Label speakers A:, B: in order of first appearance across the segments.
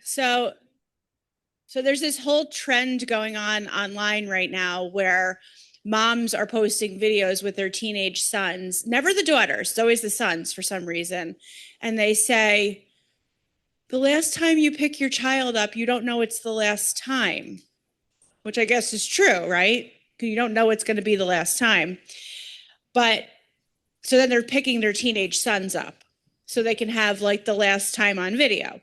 A: So there's this whole trend going on online right now where moms are posting videos with their teenage sons, never the daughters, it's always the sons for some reason. And they say, the last time you pick your child up, you don't know it's the last time, which I guess is true, right? Because you don't know it's going to be the last time. But so then they're picking their teenage sons up so they can have like the last time on video.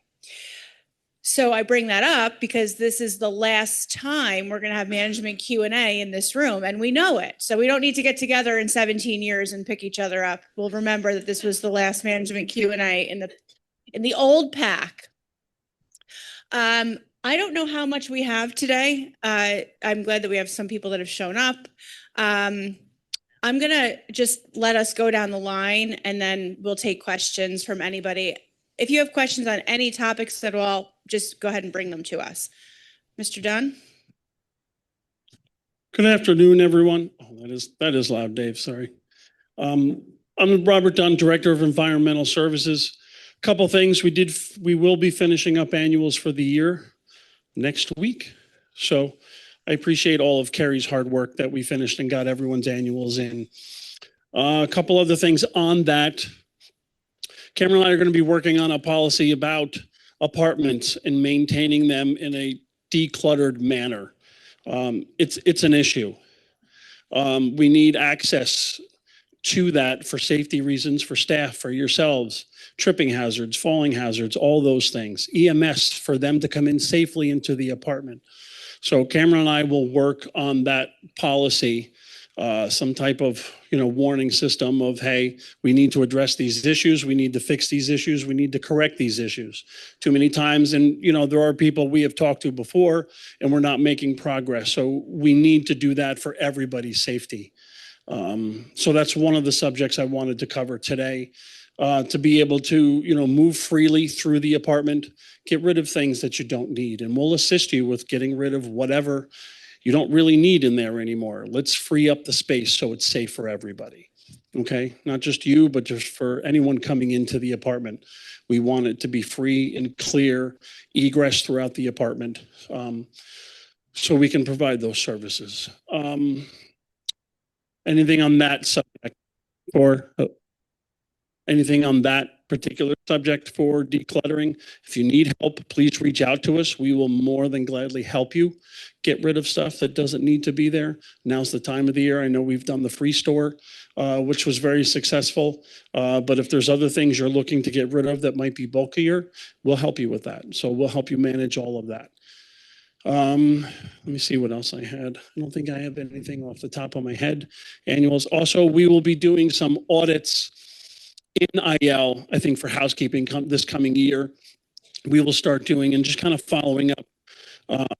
A: So I bring that up because this is the last time we're going to have management Q&A in this room, and we know it. So we don't need to get together in 17 years and pick each other up. We'll remember that this was the last management Q&A in the old pack. I don't know how much we have today. I'm glad that we have some people that have shown up. I'm going to just let us go down the line, and then we'll take questions from anybody. If you have questions on any topics at all, just go ahead and bring them to us. Mr. Dunn?
B: Good afternoon, everyone. Oh, that is loud, Dave, sorry. I'm Robert Dunn, Director of Environmental Services. A couple things. We will be finishing up annuals for the year next week. So I appreciate all of Kerry's hard work that we finished and got everyone's annuals in. A couple other things on that. Cameron and I are going to be working on a policy about apartments and maintaining them in a decluttered manner. It's an issue. We need access to that for safety reasons, for staff, for yourselves, tripping hazards, falling hazards, all those things. EMS for them to come in safely into the apartment. So Cameron and I will work on that policy, some type of warning system of, hey, we need to address these issues, we need to fix these issues, we need to correct these issues. Too many times, and there are people we have talked to before and we're not making progress. So we need to do that for everybody's safety. So that's one of the subjects I wanted to cover today, to be able to move freely through the apartment, get rid of things that you don't need, and we'll assist you with getting rid of whatever you don't really need in there anymore. Let's free up the space so it's safe for everybody. Okay, not just you, but just for anyone coming into the apartment. We want it to be free and clear egress throughout the apartment, so we can provide those services. Anything on that subject, or anything on that particular subject for decluttering? If you need help, please reach out to us. We will more than gladly help you get rid of stuff that doesn't need to be there. Now's the time of the year. I know we've done the free store, which was very successful. But if there's other things you're looking to get rid of that might be bulkier, we'll help you with that. So we'll help you manage all of that. Let me see what else I had. I don't think I have anything off the top of my head. Annuals. Also, we will be doing some audits in IL, I think, for housekeeping this coming year. We will start doing and just kind of following up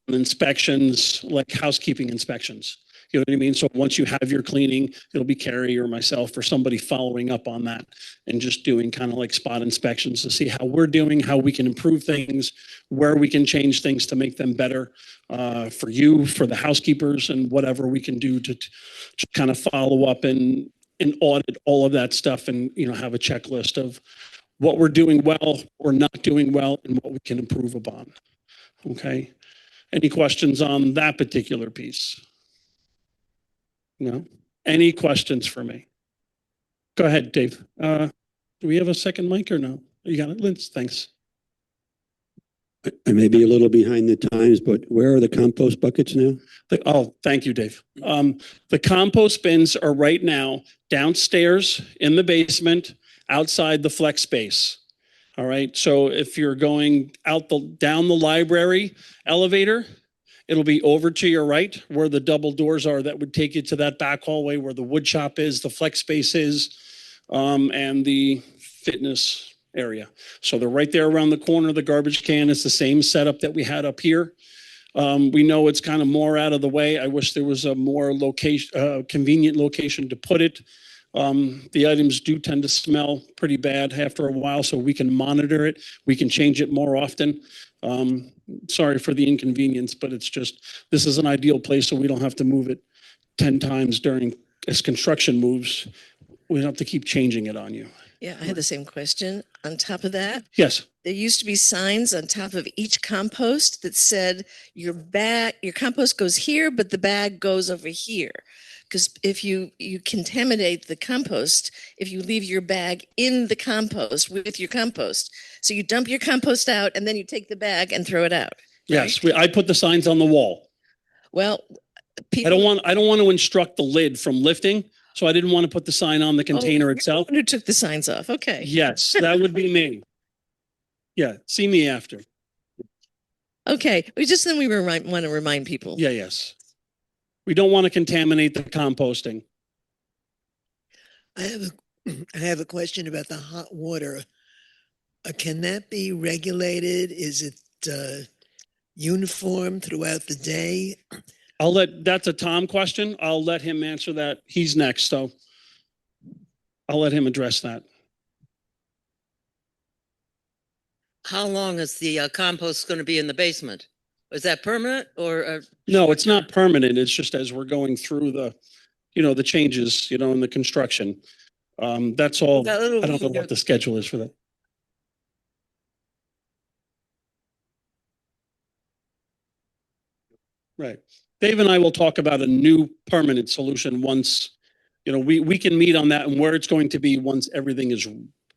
B: inspections, like housekeeping inspections. You know what I mean? So once you have your cleaning, it'll be Carrie or myself or somebody following up on that and just doing kind of like spot inspections to see how we're doing, how we can improve things, where we can change things to make them better for you, for the housekeepers, and whatever we can do to kind of follow up and audit all of that stuff, and have a checklist of what we're doing well or not doing well and what we can improve upon. Okay. Any questions on that particular piece? No? Any questions for me? Go ahead, Dave. Do we have a second mic or no? You got it, Linz? Thanks.
C: I may be a little behind the times, but where are the compost buckets now?
B: Thank you, Dave. The compost bins are right now downstairs in the basement, outside the flex space. All right. So if you're going down the library elevator, it'll be over to your right where the double doors are that would take you to that back hallway where the wood shop is, the flex space is, and the fitness area. So they're right there around the corner of the garbage can. It's the same setup that we had up here. We know it's kind of more out of the way. I wish there was a more convenient location to put it. The items do tend to smell pretty bad after a while, so we can monitor it. We can change it more often. Sorry for the inconvenience, but it's just, this is an ideal place so we don't have to move it 10 times as construction moves. We don't have to keep changing it on you.
D: Yeah, I had the same question. On top of that,
B: yes,
D: there used to be signs on top of each compost that said your compost goes here, but the bag goes over here. Because if you contaminate the compost, if you leave your bag in the compost with your compost, so you dump your compost out and then you take the bag and throw it out.
B: Yes, I put the signs on the wall.
D: Well,
B: I
D: people
B: don't want to instruct the lid from lifting, so I didn't want to put the sign on the container itself.
D: who took the signs off. Okay.
B: Yes, that would be me. Yeah, see me after.
D: Okay. We want to remind people.
B: Yeah, yes. We don't want to contaminate the composting.
E: I have a question about the hot water. Can that be regulated? Is it uniform throughout the day?
B: That's a Tom question. I'll let him answer that. He's next, so I'll let him address that.
F: How long is the compost going to be in the basement? Is that permanent or?
B: No, it's not permanent. It's just as we're going through the changes, in the construction. That's all.
F: That little
B: I don't know what the schedule is for that. Right. Dave and I will talk about a new permanent solution once, we can meet on that and where it's going to be once everything is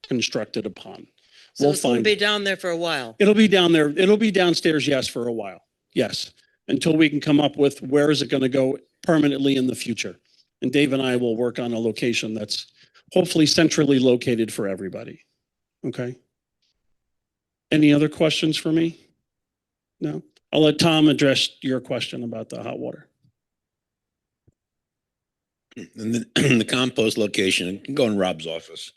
B: constructed upon.
F: So it's going to be down there for a while.
B: It'll be down there. It'll be downstairs, yes, for a while. Yes. Until we can come up with where is it going to go permanently in the future. And Dave and I will work on a location that's hopefully centrally located for everybody. Okay. Any other questions for me? No? I'll let Tom address your question about the hot water.
G: And the compost location, it can go in Rob's office.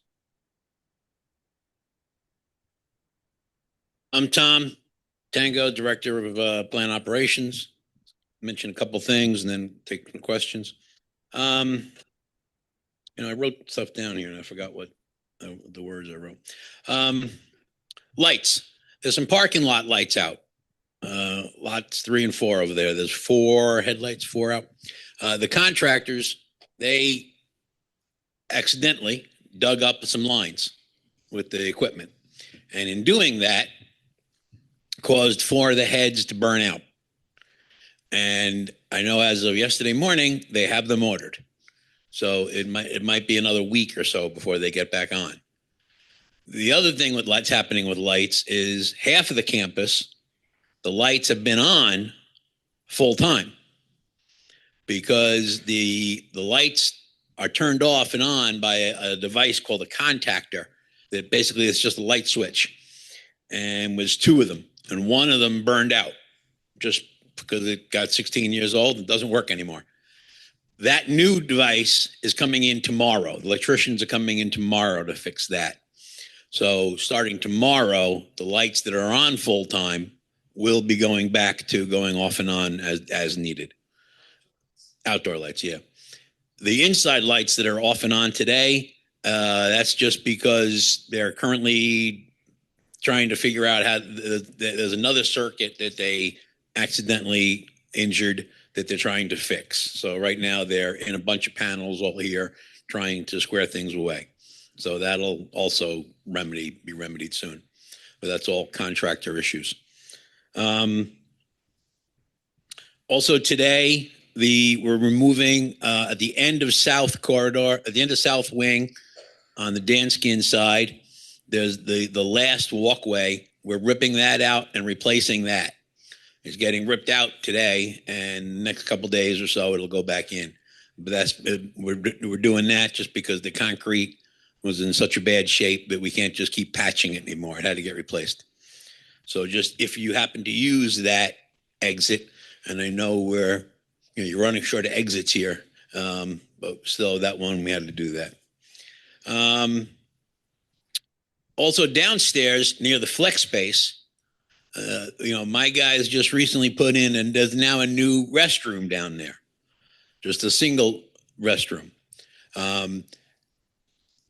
G: I'm Tom Tango, Director of Plant Operations. Mention a couple things and then take some questions. I wrote stuff down here and I forgot what the words I wrote. Lights. There's some parking lot lights out. Lots 3 and 4 over there. There's 4 headlights, 4 out. The contractors, they accidentally dug up some lines with the equipment. And in doing that, caused 4 of the heads to burn out. And I know as of yesterday morning, they have them ordered. So it might be another week or so before they get back on. The other thing with what's happening with lights is half of the campus, the lights have been on full time because the lights are turned off and on by a device called a contactor that basically it's just a light switch. And was 2 of them. And 1 of them burned out just because it got 16 years old and doesn't work anymore. That new device is coming in tomorrow. The electricians are coming in tomorrow to fix that. So starting tomorrow, the lights that are on full time will be going back to going off and on as needed. Outdoor lights, yeah. The inside lights that are off and on today, that's just because they're currently trying to figure out how there's another circuit that they accidentally injured that they're trying to fix. So right now they're in a bunch of panels all here trying to square things away. So that'll also be remedied soon. But that's all contractor issues. Also today, we're removing at the end of South Corridor, at the end of South Wing on the Danskin side, there's the last walkway. We're ripping that out and replacing that. It's getting ripped out today, and the next couple of days or so, it'll go back in. But we're doing that just because the concrete was in such a bad shape that we can't just keep patching it anymore. It had to get replaced. So just if you happen to use that exit, and I know you're running short of exits here, but still that one we had to do that. Also downstairs near the flex space, my guys just recently put in, and there's now a new restroom down there, just a single restroom.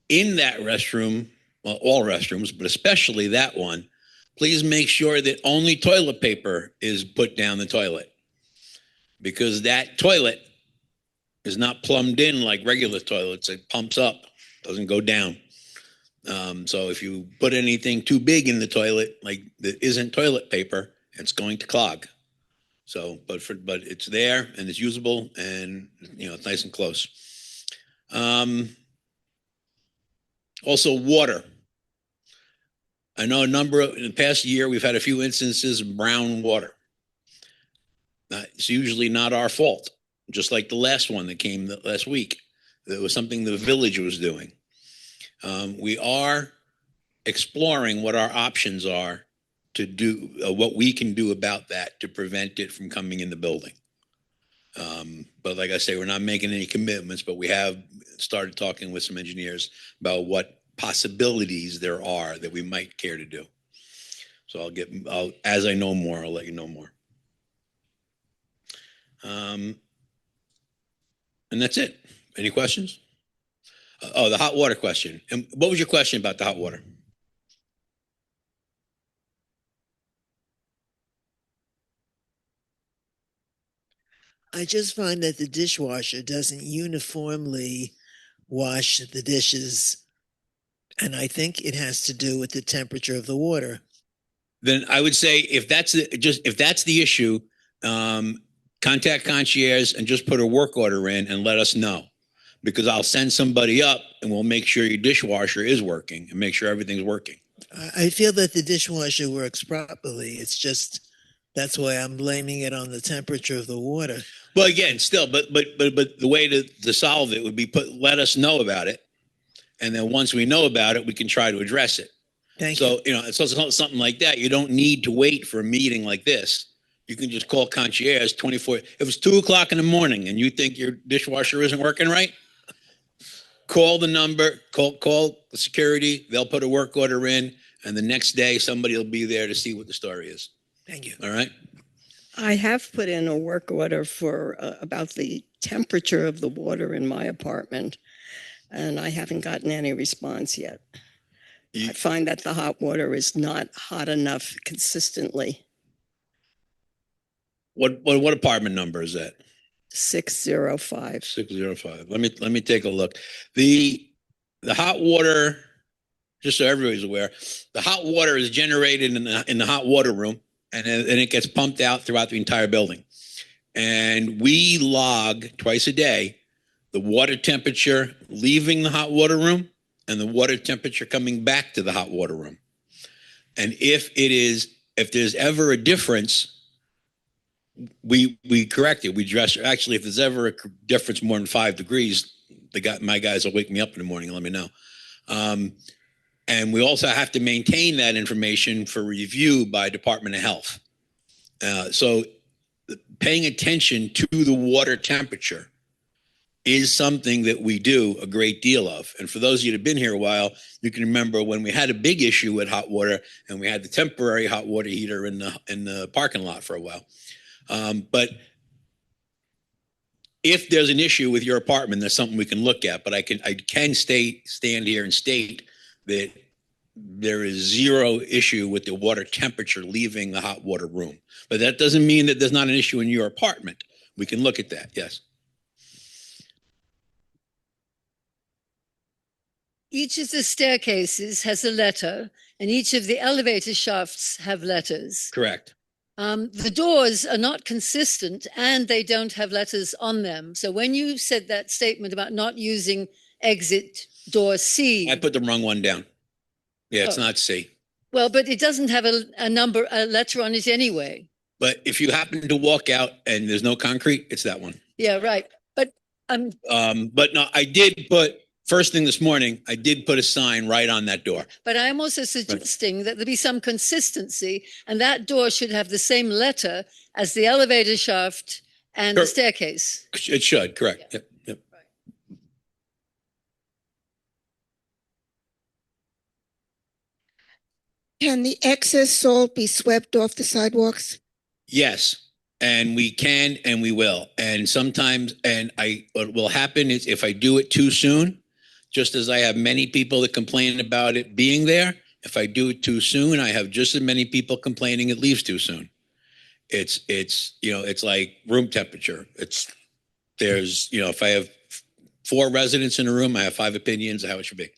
G: In that restroom, well, all restrooms, but especially that one, please make sure that only toilet paper is put down the toilet, because that toilet is not plumbed in like regular toilets. It pumps up, doesn't go down. So if you put anything too big in the toilet, like that isn't toilet paper, it's going to clog. So, but it's there and it's usable and, it's nice and close. Also water. I know in the past year, we've had a few instances of brown water. It's usually not our fault, just like the last one that came last week. That was something the village was doing. We are exploring what our options are to do, what we can do about that to prevent it from coming in the building. But like I say, we're not making any commitments, but we have started talking with some engineers about what possibilities there are that we might care to do. So as I know more, I'll let you know more. And that's it. Any questions? The hot water question. And what was your question about the hot water?
E: I just find that the dishwasher doesn't uniformly wash the dishes. And I think it has to do with the temperature of the water.
G: Then I would say if that's the issue, contact concierge and just put a work order in and let us know, because I'll send somebody up and we'll make sure your dishwasher is working and make sure everything's working.
E: I feel that the dishwasher works properly. It's just, that's why I'm blaming it on the temperature of the water.
G: Well, again, still, but the way to solve it would be let us know about it. And then once we know about it, we can try to address it.
E: Thank you.
G: So, something like that, you don't need to wait for a meeting like this. You can just call concierge 24. If it's 2:00 in the morning and you think your dishwasher isn't working right, call the number, call the security. They'll put a work order in, and the next day somebody will be there to see what the story is.
E: Thank you.
G: All right.
H: I have put in a work order for about the temperature of the water in my apartment, and I haven't gotten any response yet. I find that the hot water is not hot enough consistently.
G: What apartment number is that?
H: 605.
G: 605. Let me take a look. The hot water, just so everybody's aware, the hot water is generated in the hot water room, and it gets pumped out throughout the entire building. And we log twice a day the water temperature leaving the hot water room and the water temperature coming back to the hot water room. And if there's ever a difference, we correct it. We address it. Actually, if there's ever a difference more than 5 degrees, my guys will wake me up in the morning and let me know. And we also have to maintain that information for review by Department of Health. So paying attention to the water temperature is something that we do a great deal of. And for those of you that have been here a while, you can remember when we had a big issue with hot water and we had the temporary hot water heater in the parking lot for a while. But if there's an issue with your apartment, that's something we can look at. But I can stand here and state that there is zero issue with the water temperature leaving the hot water room. But that doesn't mean that there's not an issue in your apartment. We can look at that. Yes.
I: Each of the staircases has a letter, and each of the elevator shafts have letters.
G: Correct.
I: The doors are not consistent, and they don't have letters on them. So when you said that statement about not using exit door C,
G: I put the wrong one down. Yeah, it's
I: Oh.
G: not C.
I: well, but it doesn't have a letter on it anyway.
G: But if you happen to walk out and there's no concrete, it's that one.
I: Yeah, right. But
G: But no, I did put, first thing this morning, I did put a sign right on that door.
I: But I'm also suggesting that there be some consistency, and that door should have the same letter as the elevator shaft and the
G: Sure.
I: staircase.
G: It should, correct. Yep, yep.
J: Can the excess salt be swept off the sidewalks?
G: Yes, and we can and we will. And sometimes, what will happen is if I do it too soon, just as I have many people that complain about it being there, if I do it too soon, I have just as many people complaining it leaves too soon. It's like room temperature. If I have 4 residents in a room, I have 5 opinions of how it should be.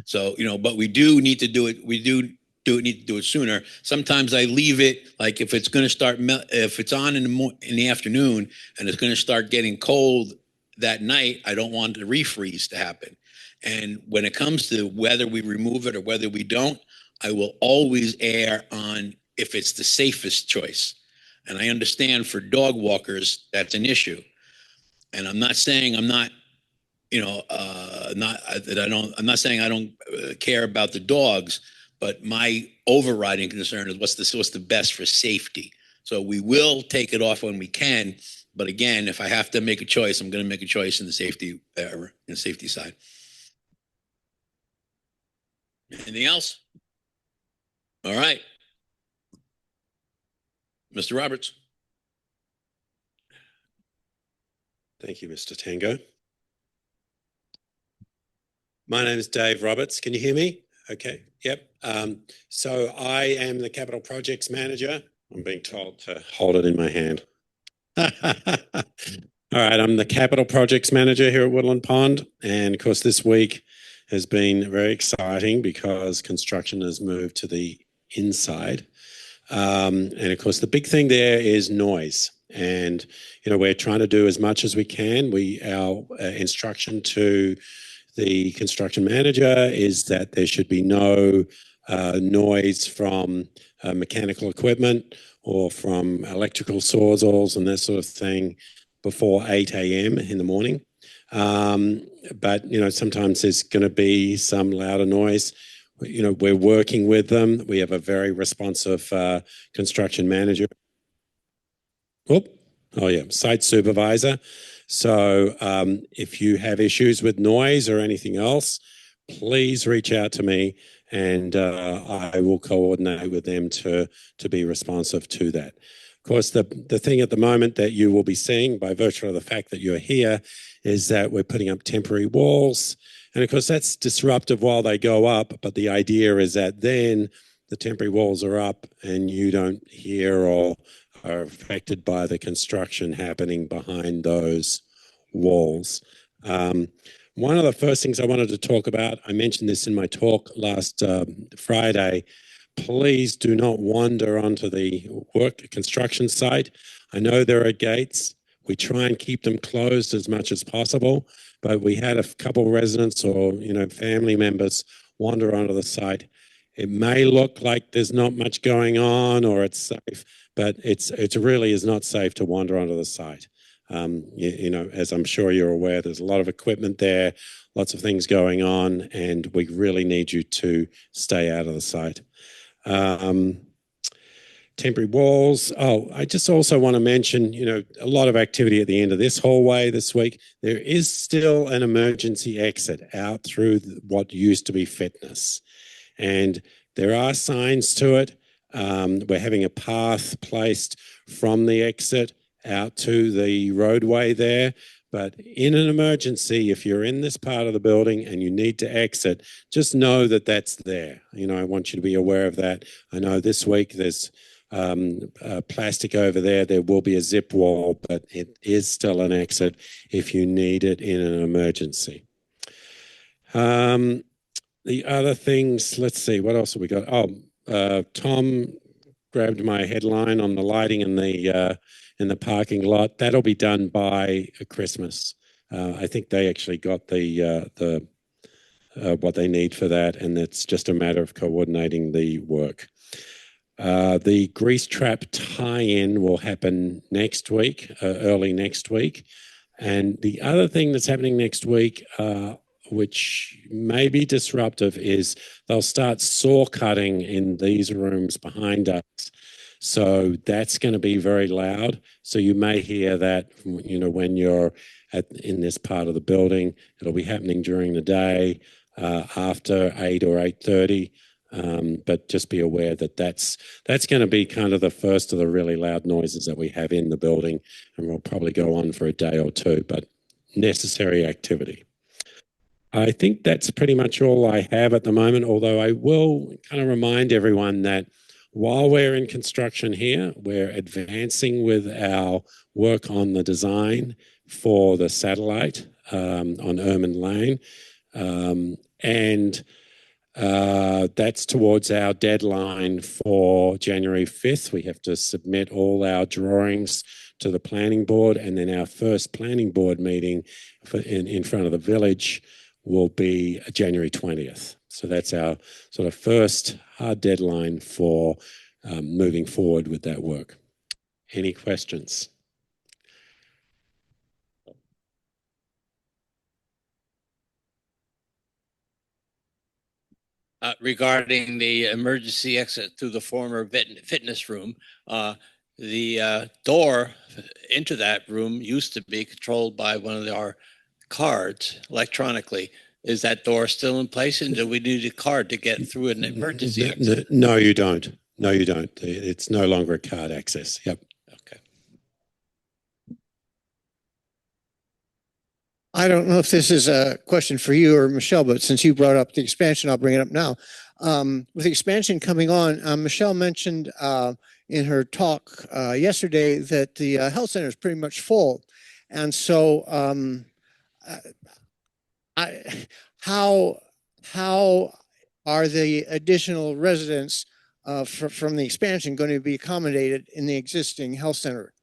G: So, but we do need to do it. We need to do it sooner. Sometimes I leave it, like if it's going to start, if it's on in the afternoon and it's going to start getting cold that night, I don't want the refreeze to happen. And when it comes to whether we remove it or whether we don't, I will always err on if it's the safest choice. And I understand for dog walkers, that's an issue. And I'm not saying I'm not, I'm not saying I don't care about the dogs, but my overriding concern is what's the best for safety. So we will take it off when we can. But again, if I have to make a choice, I'm going to make a choice in the safety side. Anything else? All right. Mr. Roberts.
K: Thank you, Mr. Tango. My name is Dave Roberts. Can you hear me? Okay. Yep. So I am the Capital Projects Manager. I'm being told to hold it in my hand. All right. I'm the Capital Projects Manager here at Woodland Pond. And of course, this week has been very exciting because construction has moved to the inside. And of course, the big thing there is noise. And, we're trying to do as much as we can. Our instruction to the construction manager is that there should be no noise from mechanical equipment or from electrical sawzalls and that sort of thing before 8 a.m. in the morning. But, sometimes there's going to be some louder noise. We're working with them. We have a very responsive construction manager. Site supervisor. So if you have issues with noise or anything else, please reach out to me and I will coordinate with them to be responsive to that. Of course, the thing at the moment that you will be seeing by virtue of the fact that you're here is that we're putting up temporary walls. And of course, that's disruptive while they go up. But the idea is that then the temporary walls are up and you don't hear or are affected by the construction happening behind those walls. One of the first things I wanted to talk about, I mentioned this in my talk last Friday, please do not wander onto the construction site. I know there are gates. We try and keep them closed as much as possible, but we had a couple residents or, family members wander onto the site. It may look like there's not much going on or it's safe, but it really is not safe to wander onto the site. As I'm sure you're aware, there's a lot of equipment there, lots of things going on, and we really need you to stay out of the site. Temporary walls. I just also want to mention, a lot of activity at the end of this hallway this week. There is still an emergency exit out through what used to be fitness. And there are signs to it. We're having a path placed from the exit out to the roadway there. But in an emergency, if you're in this part of the building and you need to exit, just know that that's there. I want you to be aware of that. I know this week there's plastic over there. There will be a zip wall, but it is still an exit if you need it in an emergency. The other things, let's see, what else have we got? Tom grabbed my headline on the lighting in the parking lot. That'll be done by Christmas. I think they actually got the what they need for that, and it's just a matter of coordinating the work. The grease trap tie-in will happen next week, early next week. And the other thing that's happening next week, which may be disruptive, is they'll start saw cutting in these rooms behind us. So that's going to be very loud. So you may hear that, when you're in this part of the building. It'll be happening during the day after 8 or 8:30. But just be aware that that's going to be kind of the first of the really loud noises that we have in the building, and we'll probably go on for a day or two, but necessary activity. I think that's pretty much all I have at the moment, although I will kind of remind everyone that while we're in construction here, we're advancing with our work on the design for the satellite on Ermine Lane. And That's towards our deadline for January 5th. We have to submit all our drawings to the planning board, and then our first planning board meeting in front of the village will be January 20th. So that's our sort of first hard deadline for moving forward with that work. Any questions?
L: Regarding the emergency exit through the former fitness room, the door into that room used to be controlled by one of our cards electronically. Is that door still in place, and do we need a card to get through an emergency exit?
K: No, you don't. No, you don't. It's no longer a card access. Yep.
L: Okay.
M: I don't know if this is a question for you or Michelle, but since you brought up the expansion, I'll bring it up now. With the expansion coming on, Michelle mentioned in her talk yesterday that the health center is pretty much full. And so how are the additional residents from the expansion going to be accommodated in the existing health center?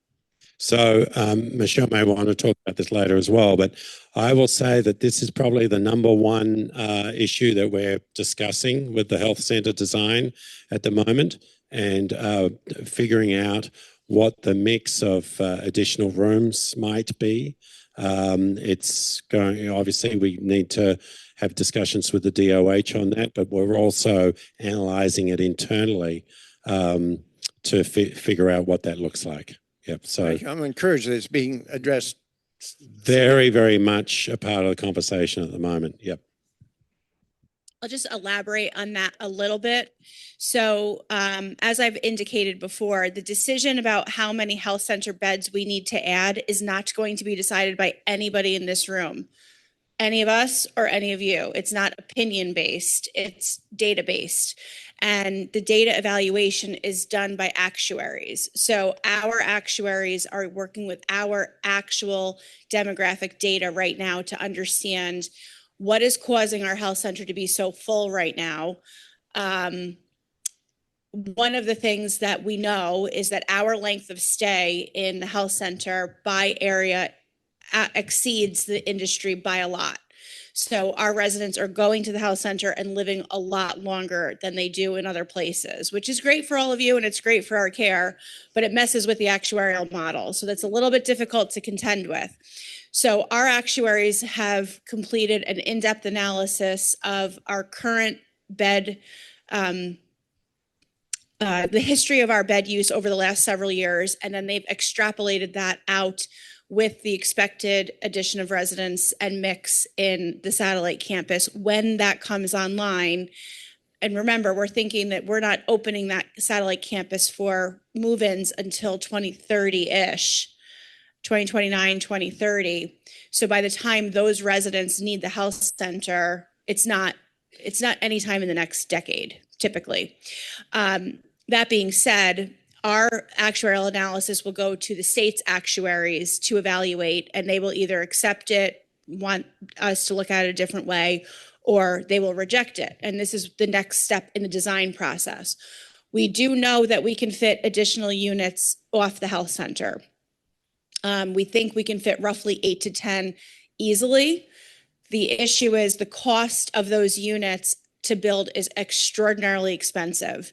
K: So Michelle may want to talk about this later as well, but I will say that this is probably the number one issue that we're discussing with the health centre design at the moment, and figuring out what the mix of additional rooms might be. It's going, obviously we need to have discussions with the DOH on that, but we're also analysing it internally to figure out what that looks like. Yep. So
M: I'm encouraged that it's being addressed.
K: Very, very much a part of the conversation at the moment. Yep.
A: I'll just elaborate on that a little bit. So as I've indicated before, the decision about how many health center beds we need to add is not going to be decided by anybody in this room, any of us or any of you. It's not opinion based, it's data based. And the data evaluation is done by actuaries. So our actuaries are working with our actual demographic data right now to understand what is causing our health center to be so full right now. One of the things that we know is that our length of stay in the health center by area exceeds the industry by a lot. So our residents are going to the health center and living a lot longer than they do in other places, which is great for all of you and it's great for our care, but it messes with the actuarial model. So that's a little bit difficult to contend with. So our actuaries have completed an in-depth analysis of our current bed, the history of our bed use over the last several years, and then they've extrapolated that out with the expected addition of residents and mix in the satellite campus when that comes online. And remember, we're thinking that we're not opening that satellite campus for move-ins until 2030-ish, 2029, 2030. So by the time those residents need the health center, it's not any time in the next decade, typically. That being said, our actuarial analysis will go to the state's actuaries to evaluate, and they will either accept it, want us to look at it a different way, or they will reject it. And this is the next step in the design process. We do know that we can fit additional units off the health center. We think we can fit roughly 8 to 10 easily. The issue is the cost of those units to build is extraordinarily expensive.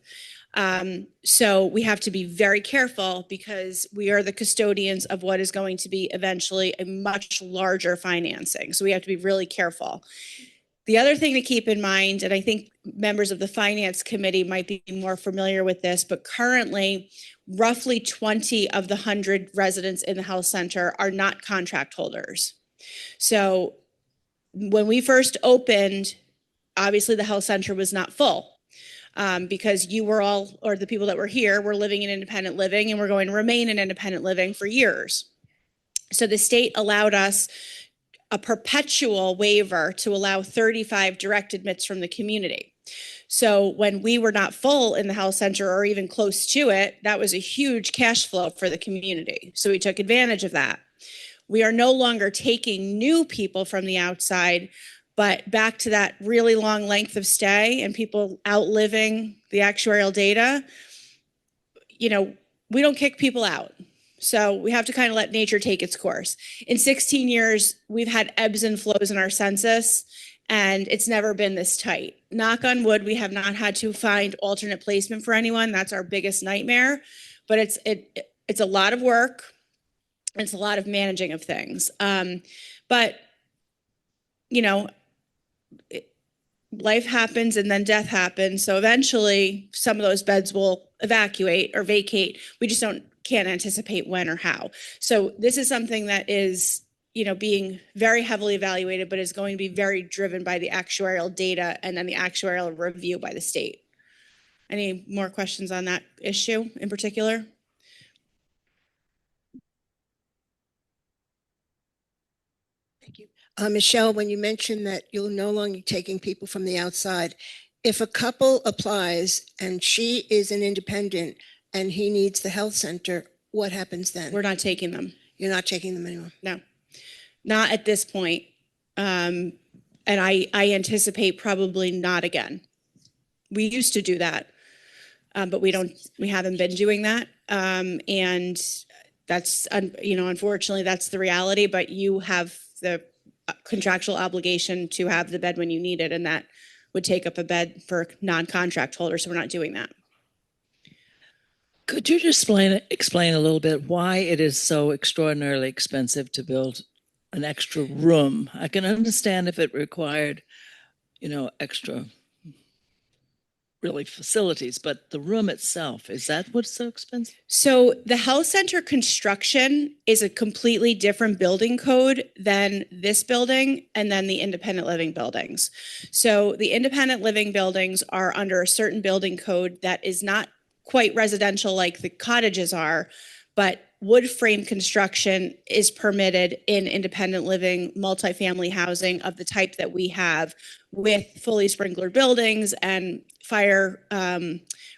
A: So we have to be very careful because we are the custodians of what is going to be eventually a much larger financing. So we have to be really careful. The other thing to keep in mind, and I think members of the finance committee might be more familiar with this, but currently roughly 20 of the 100 residents in the health center are not contract holders. So when we first opened, obviously the health center was not full. Because you were all, or the people that were here, were living in independent living and we're going to remain in independent living for years. So the state allowed us a perpetual waiver to allow 35 direct admits from the community. So when we were not full in the health center or even close to it, that was a huge cash flow for the community. So we took advantage of that. We are no longer taking new people from the outside, But back to that really long length of stay and people outliving the actuarial data, you know, we don't kick people out. So we have to kind of let nature take its course. In 16 years, we've had ebbs and flows in our census, and it's never been this tight. Knock on wood, we have not had to find alternate placement for anyone. That's our biggest nightmare. But it's a lot of work. It's a lot of managing of things. But, you know, life happens and then death happens. So eventually some of those beds will evacuate or vacate. We just can't anticipate when or how. So this is something that is, you know, being very heavily evaluated, but is going to be very driven by the actuarial data and then the actuarial review by the state. Any more questions on that issue in particular?
J: Thank you. Michelle, when you mentioned that you're no longer taking people from the outside, if a couple applies and she is an independent and he needs the health center, what happens then?
A: We're not taking them.
J: You're not taking them anymore?
A: No, not at this point. And I anticipate probably not again. We used to do that, but we haven't been doing that. And that's, you know, unfortunately that's the reality, but you have the contractual obligation to have the bed when you need it. And that would take up a bed for non-contract holders. So we're not doing that.
N: Could you just explain a little bit why it is so extraordinarily expensive to build an extra room? I can understand if it required, you know, extra really facilities, but the room itself, is that what's so expensive?
A: So the health center construction is a completely different building code than this building and then the independent living buildings. So the independent living buildings are under a certain building code that is not quite residential like the cottages are, but wood frame construction is permitted in independent living multifamily housing of the type that we have, with fully sprinklered buildings and fire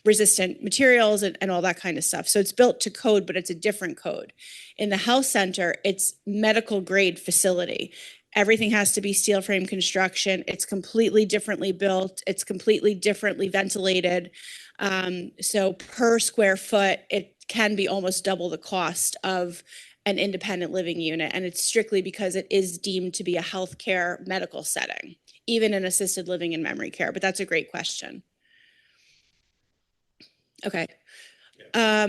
A: resistant materials and all that kind of stuff. So it's built to code, but it's a different code. In the health center, it's medical grade facility. Everything has to be steel frame construction. It's completely differently built. It's completely differently ventilated. So per square foot, it can be almost double the cost of an independent living unit. And it's strictly because it is deemed to be a healthcare medical setting, even in assisted living and memory care. But that's a great question. Okay. Other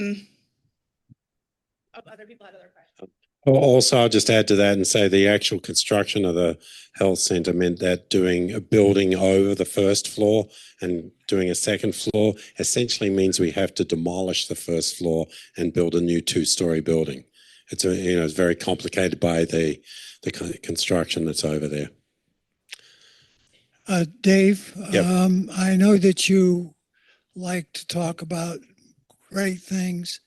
A: people had other questions.
K: Also, I'll just add to that and say the actual construction of the health centre meant that doing a building over the first floor and doing a second floor essentially means we have to demolish the first floor and build a new 2-story building. It's it's very complicated by the construction that's over there.
O: Dave,
K: Yep.
O: I know that you like to talk about great things.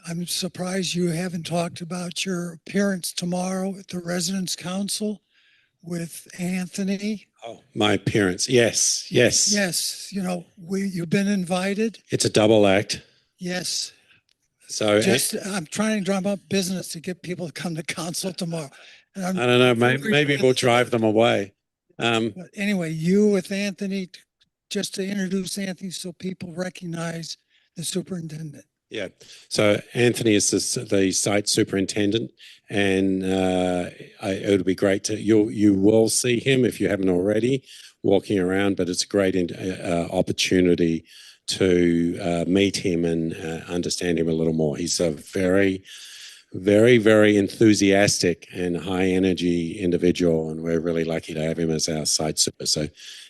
O: I'm surprised you haven't talked about your appearance tomorrow at the Residents Council with Anthony.
K: Oh, my appearance. Yes.
O: Yes, you know, you've been invited.
K: It's a double act.
O: Yes.
K: So
O: I'm trying to drum up business to get people to come to council tomorrow. And
K: I don't know, maybe we'll drive them away.
O: But anyway, you with Anthony, just to introduce Anthony so people recognize the superintendent.
K: Yeah. So Anthony is the site superintendent, and it would be great to you will see him if you haven't already walking around. But it's a great opportunity to meet him and understand him a little more. He's a very, very, very enthusiastic and high energy individual, and we're really lucky to have him as our site super. So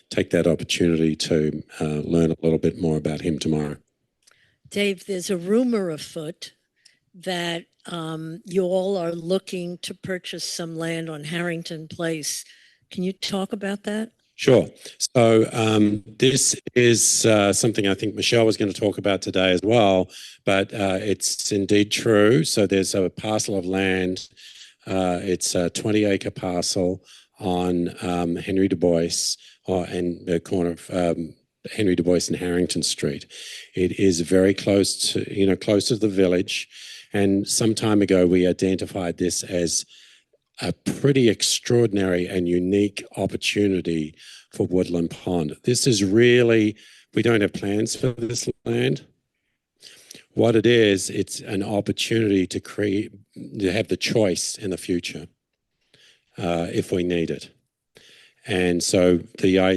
K: take that opportunity to learn a little bit more about him tomorrow.
N: Dave, there's a rumor afoot that you all are looking to purchase some land on Harrington Place. Can you talk about that?
K: Sure. So this is something I think Michelle was going to talk about today as well, but it's indeed true. So there's a parcel of land. It's a 20-acre parcel on Henry Du Bois and the corner of Henry Du Bois and Harrington Street. It is very close to, close to the village. And some time ago, we identified this as a pretty extraordinary and unique opportunity for Woodland Pond. This is really, we don't have plans for this land. What it is, it's an opportunity to create, to have the choice in the future if we need it. And so we are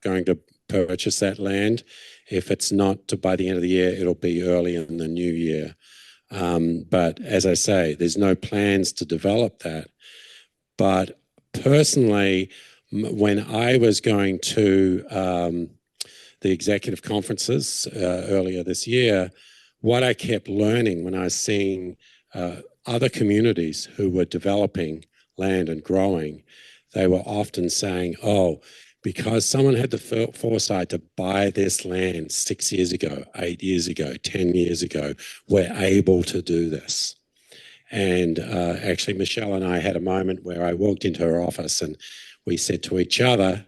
K: going to purchase that land. If it's not by the end of the year, it'll be early in the new year. But as I say, there's no plans to develop that. But personally, when I was going to the executive conferences earlier this year, what I kept learning when I was seeing other communities who were developing land and growing, they were often saying, oh, because someone had the foresight to buy this land 6 years ago, 8 years ago, 10 years ago, we're able to do this. And actually, Michelle and I had a moment where I walked into her office and we said to each other,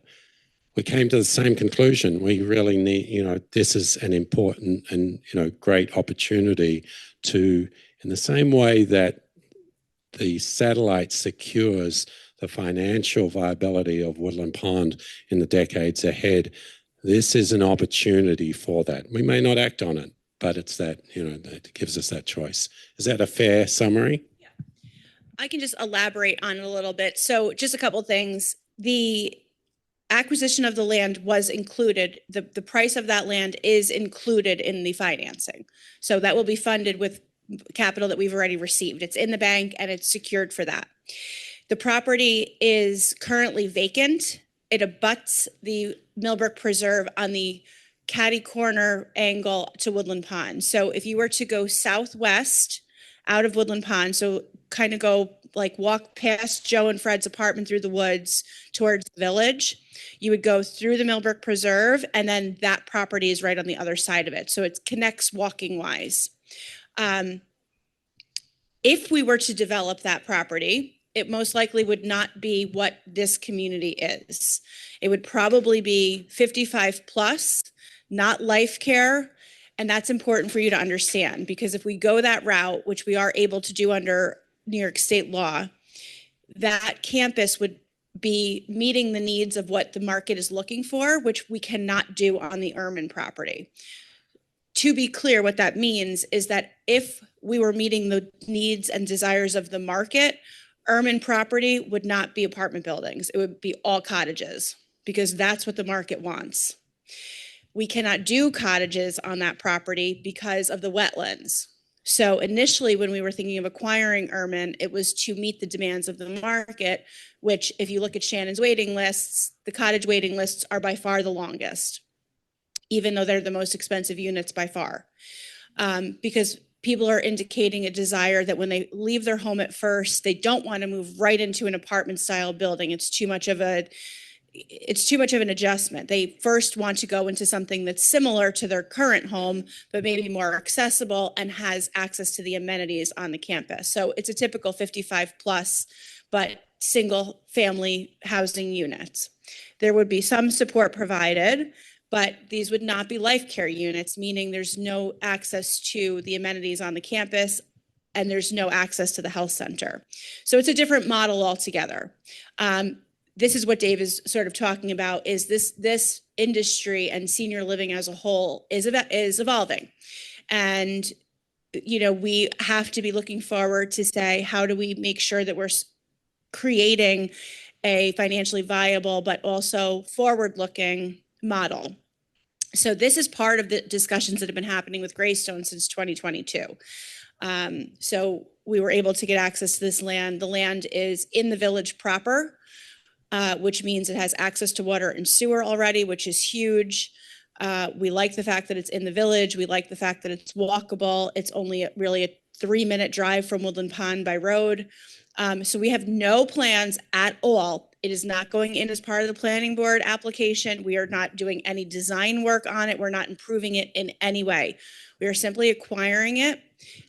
K: we came to the same conclusion. We really need, this is an important and, great opportunity to, in the same way that the satellite secures the financial viability of Woodland Pond in the decades ahead, this is an opportunity for that. We may not act on it, but it's that, that gives us that choice. Is that a fair summary?
A: Yeah. I can just elaborate on it a little bit. So just a couple things. The acquisition of the land was included. The price of that land is included in the financing. So that will be funded with capital that we've already received. It's in the bank and it's secured for that. The property is currently vacant. It abuts the Millbrook Preserve on the catty corner angle to Woodland Pond. So if you were to go southwest out of Woodland Pond, so kind of go walk past Joe and Fred's apartment through the woods towards the village, you would go through the Millbrook Preserve, and then that property is right on the other side of it. So it connects walking wise. If we were to develop that property, it most likely would not be what this community is. It would probably be 55 plus, not life care. And that's important for you to understand, because if we go that route, which we are able to do under New York state law, that campus would be meeting the needs of what the market is looking for, which we cannot do on the Ehrman property. To be clear, what that means is that if we were meeting the needs and desires of the market, Ehrman property would not be apartment buildings. It would be all cottages, because that's what the market wants. We cannot do cottages on that property because of the wetlands. So initially, when we were thinking of acquiring Ehrman, it was to meet the demands of the market, which if you look at Shannon's waiting lists, the cottage waiting lists are by far the longest, even though they're the most expensive units by far. Because people are indicating a desire that when they leave their home at first, they don't want to move right into an apartment style building. It's too much of an adjustment. They first want to go into something that's similar to their current home, but maybe more accessible and has access to the amenities on the campus. So it's a typical 55 plus, but single family housing units. There would be some support provided, but these would not be life care units, meaning there's no access to the amenities on the campus and there's no access to the health center. So it's a different model altogether. This is what Dave is sort of talking about, is this industry and senior living as a whole is evolving. And, we have to be looking forward to say, how do we make sure that we're creating a financially viable, but also forward-looking model. So this is part of the discussions that have been happening with Greystone since 2022. So we were able to get access to this land. The land is in the village proper, which means it has access to water and sewer already, which is huge. We like the fact that it's in the village. We like the fact that it's walkable. It's only really a 3-minute drive from Woodland Pond by road. So we have no plans at all. It is not going in as part of the planning board application. We are not doing any design work on it. We're not improving it in any way. We are simply acquiring it.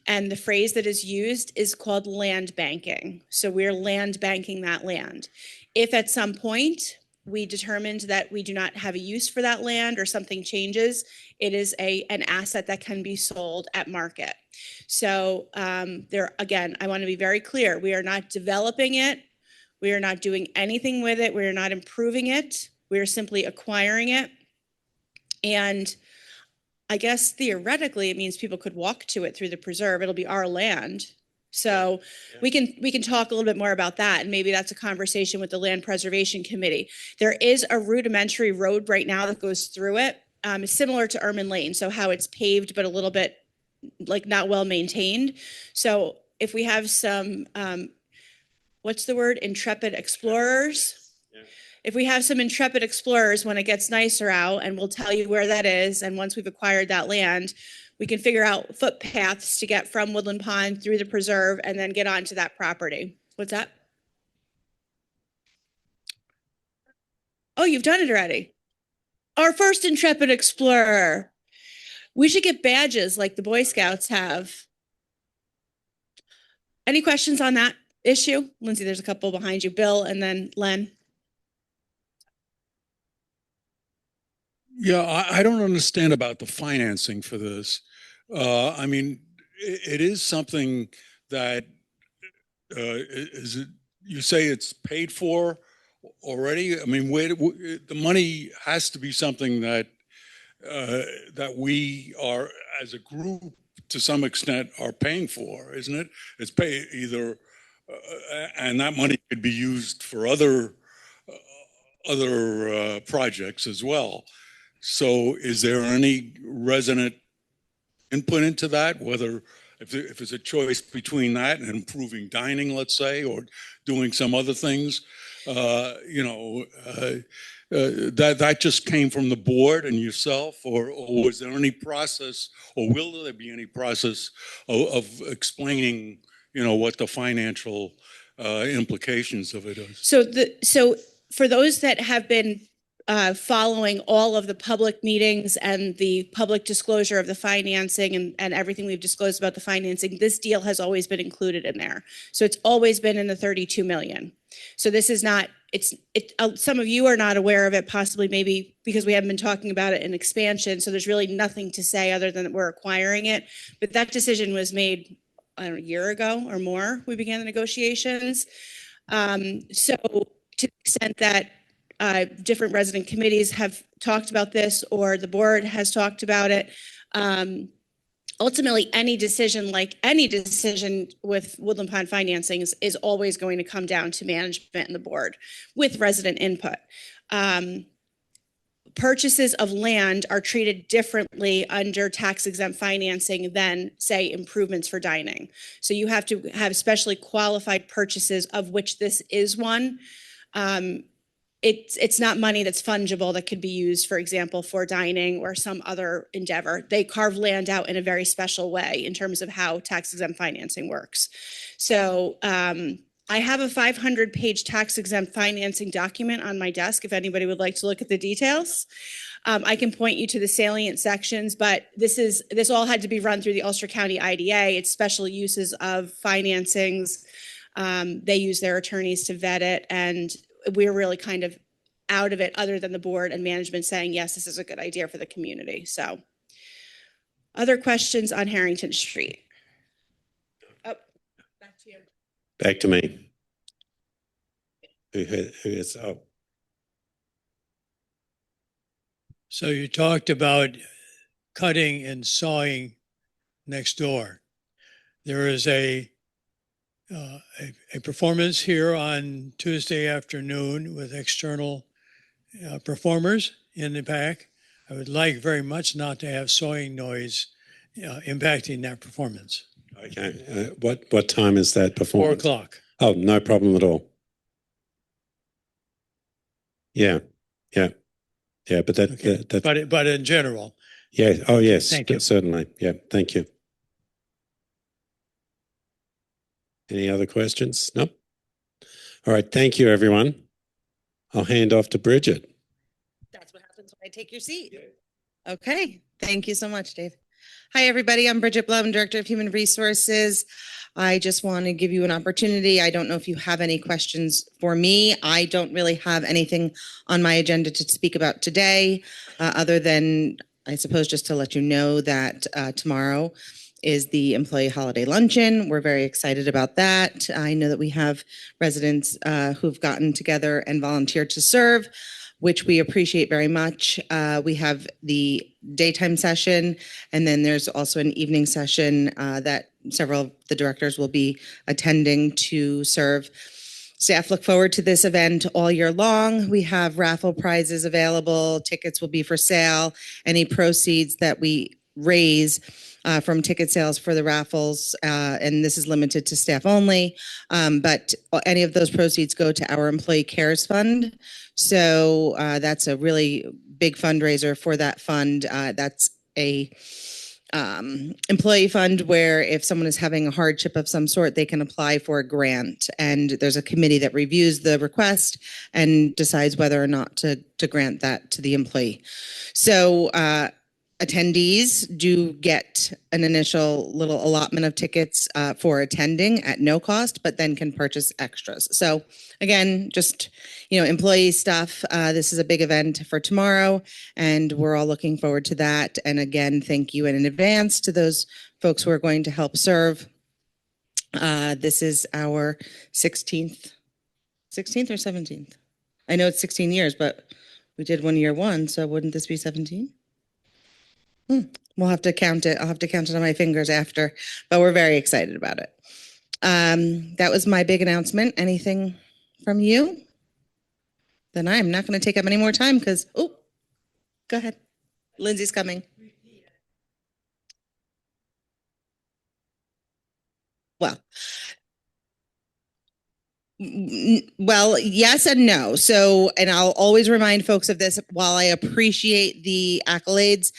A: And the phrase that is used is called land banking. So we're land banking that land. If at some point we determined that we do not have a use for that land or something changes, it is an asset that can be sold at market. So there, again, I want to be very clear. We are not developing it. We are not doing anything with it. We are not improving it. We are simply acquiring it. And I guess theoretically, it means people could walk to it through the preserve. It'll be our land. So we can talk a little bit more about that. And maybe that's a conversation with the Land Preservation Committee. There is a rudimentary road right now that goes through it. It's similar to Ermine Lane. So how it's paved, but a little bit like not well maintained. So if we have some, what's the word? Intrepid explorers. If we have some intrepid explorers when it gets nicer out, and we'll tell you where that is. And once we've acquired that land, we can figure out footpaths to get from Woodland Pond through the preserve and then get onto that property. What's that? Oh, you've done it already. Our first intrepid explorer. We should get badges like the Boy Scouts have. Any questions on that issue? Lindsay, there's a couple behind you. Bill and then Len.
P: Yeah, I don't understand about the financing for this. I mean, it is something that is it? You say it's paid for already. I mean, the money has to be something that that we are, as a group, to some extent, are paying for, isn't it? It's pay either, and that money could be used for other projects as well. So is there any resident input into that, whether if it's a choice between that and improving dining, let's say, or doing some other things, that just came from the board and yourself, or was there any process, or will there be any process of explaining, what the financial implications of it is?
A: So for those that have been following all of the public meetings and the public disclosure of the financing and everything we've disclosed about the financing, this deal has always been included in there. So it's always been in the 32 million. So this is not, some of you are not aware of it, possibly maybe because we haven't been talking about it in expansion. So there's really nothing to say other than that we're acquiring it. But that decision was made, I don't know, a year ago or more. We began the negotiations. So to the extent that different resident committees have talked about this, or the board has talked about it. Ultimately, any decision with Woodland Pond financing is always going to come down to management and the board with resident input. Purchases of land are treated differently under tax exempt financing than, say, improvements for dining. So you have to have specially qualified purchases, of which this is one. It's not money that's fungible that could be used, for example, for dining or some other endeavor. They carve land out in a very special way in terms of how tax exempt financing works. So I have a 500-page tax exempt financing document on my desk if anybody would like to look at the details. I can point you to the salient sections, but this all had to be run through the Ulster County IDA. It's special uses of financings. They use their attorneys to vet it, and we're really kind of out of it, other than the board and management saying, yes, this is a good idea for the community. So other questions on Harrington Street? Oh, back to you.
K: Back to me.
Q: So you talked about cutting and sawing next door. There is a performance here on Tuesday afternoon with external performers in the back. I would like very much not to have sawing noise impacting that performance.
K: Okay. What time is that
Q: 4
K: performance?
Q: o'clock.
K: Oh, no problem at all. Yeah. But
Q: But in general.
K: Yeah. Oh, yes.
Q: Thank you.
K: Certainly. Yeah. Thank you. Any other questions? No? All right. Thank you, everyone. I'll hand off to Bridget.
R: That's what happens when I take your seat. Okay. Thank you so much, Dave. Hi, everybody. I'm Bridget Blum, Director of Human Resources.
S: I just want to give you an opportunity. I don't know if you have any questions for me. I don't really have anything on my agenda to speak about today, other than, I suppose, just to let you know that tomorrow is the employee holiday luncheon. We're very excited about that. I know that we have residents who've gotten together and volunteered to serve, which we appreciate very much. We have the daytime session, and then there's also an evening session that several of the directors will be attending to serve. Staff look forward to this event all year long. We have raffle prizes available. Tickets will be for sale. Any proceeds that we raise from ticket sales for the raffles, and this is limited to staff only, but any of those proceeds go to our Employee Cares Fund. So that's a really big fundraiser for that fund. That's a employee fund where if someone is having a hardship of some sort, they can apply for a grant, and there's a committee that reviews the request and decides whether or not to grant that to the employee. So attendees do get an initial little allotment of tickets for attending at no cost, but then can purchase extras. So again, just, employee stuff. This is a big event for tomorrow, and we're all looking forward to that. And again, thank you in advance to those folks who are going to help serve. This is our 16th or 17th. I know it's 16 years, but we did year one, so wouldn't this be 17? We'll have to count it. I'll have to count it on my fingers after, but we're very excited about it. That was my big announcement. Anything from you? Then I'm not going to take up any more time because, go ahead. Lindsay's coming. Well, yes and no. So, and I'll always remind folks of this, while I appreciate the accolades,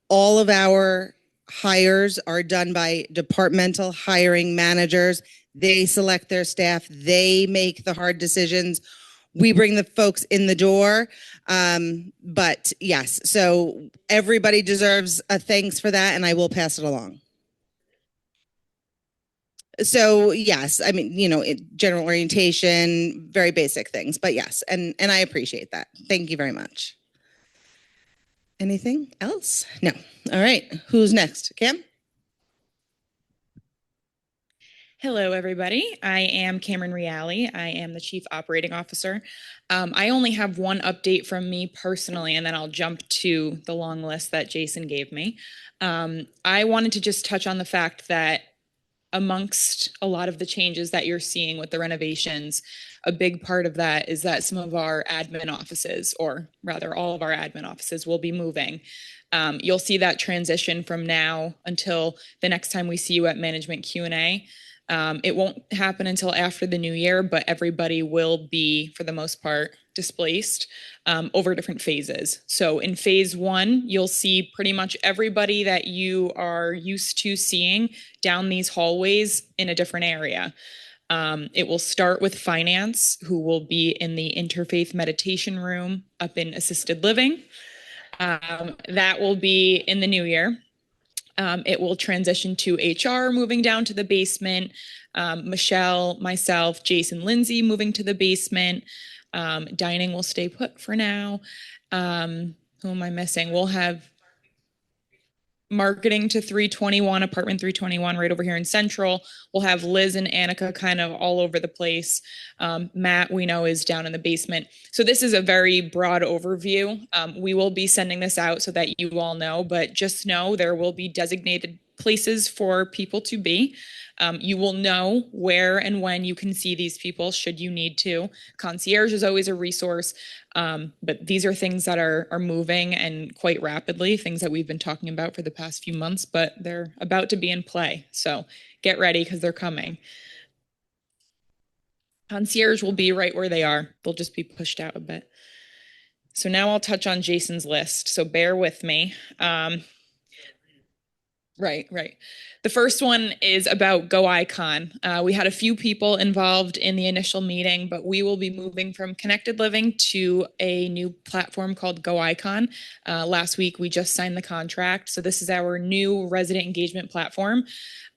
S: all of our hires are done by departmental hiring managers. They select their staff. They make the hard decisions. We bring the folks in the door. But yes, so everybody deserves a thanks for that, and I will pass it along. So yes, I mean, general orientation, very basic things, but yes, and I appreciate that. Thank you very much. Anything else? No. All right. Who's next? Cam?
T: Hello, everybody. I am Cameron Reale. I am the Chief Operating Officer. I only have one update from me personally, and then I'll jump to the long list that Jason gave me. I wanted to just touch on the fact that amongst a lot of the changes that you're seeing with the renovations, a big part of that is that some of our admin offices, or rather all of our admin offices, will be moving. You'll see that transition from now until the next time we see you at Management Q&A. It won't happen until after the new year, but everybody will be, for the most part, displaced over different phases. So in phase one, you'll see pretty much everybody that you are used to seeing down these hallways in a different area. It will start with finance, who will be in the interfaith meditation room up in assisted living. That will be in the new year. It will transition to HR, moving down to the basement. Michelle, myself, Jason, Lindsay moving to the basement. Dining will stay put for now. Who am I missing? We'll have marketing to 321, apartment 321, right over here in Central. We'll have Liz and Annika kind of all over the place. Matt, we know, is down in the basement. So this is a very broad overview. We will be sending this out so that you all know, but just know there will be designated places for people to be. You will know where and when you can see these people should you need to. Concierge is always a resource, but these are things that are moving and quite rapidly, things that we've been talking about for the past few months, but they're about to be in play. So get ready because they're coming. Concierge will be right where they are. They'll just be pushed out a bit. So now I'll touch on Jason's list. So bear with me. Right, right. The first one is about Go Icon. We had a few people involved in the initial meeting, but we will be moving from Connected Living to a new platform called Go Icon. Last week, we just signed the contract. So this is our new resident engagement platform.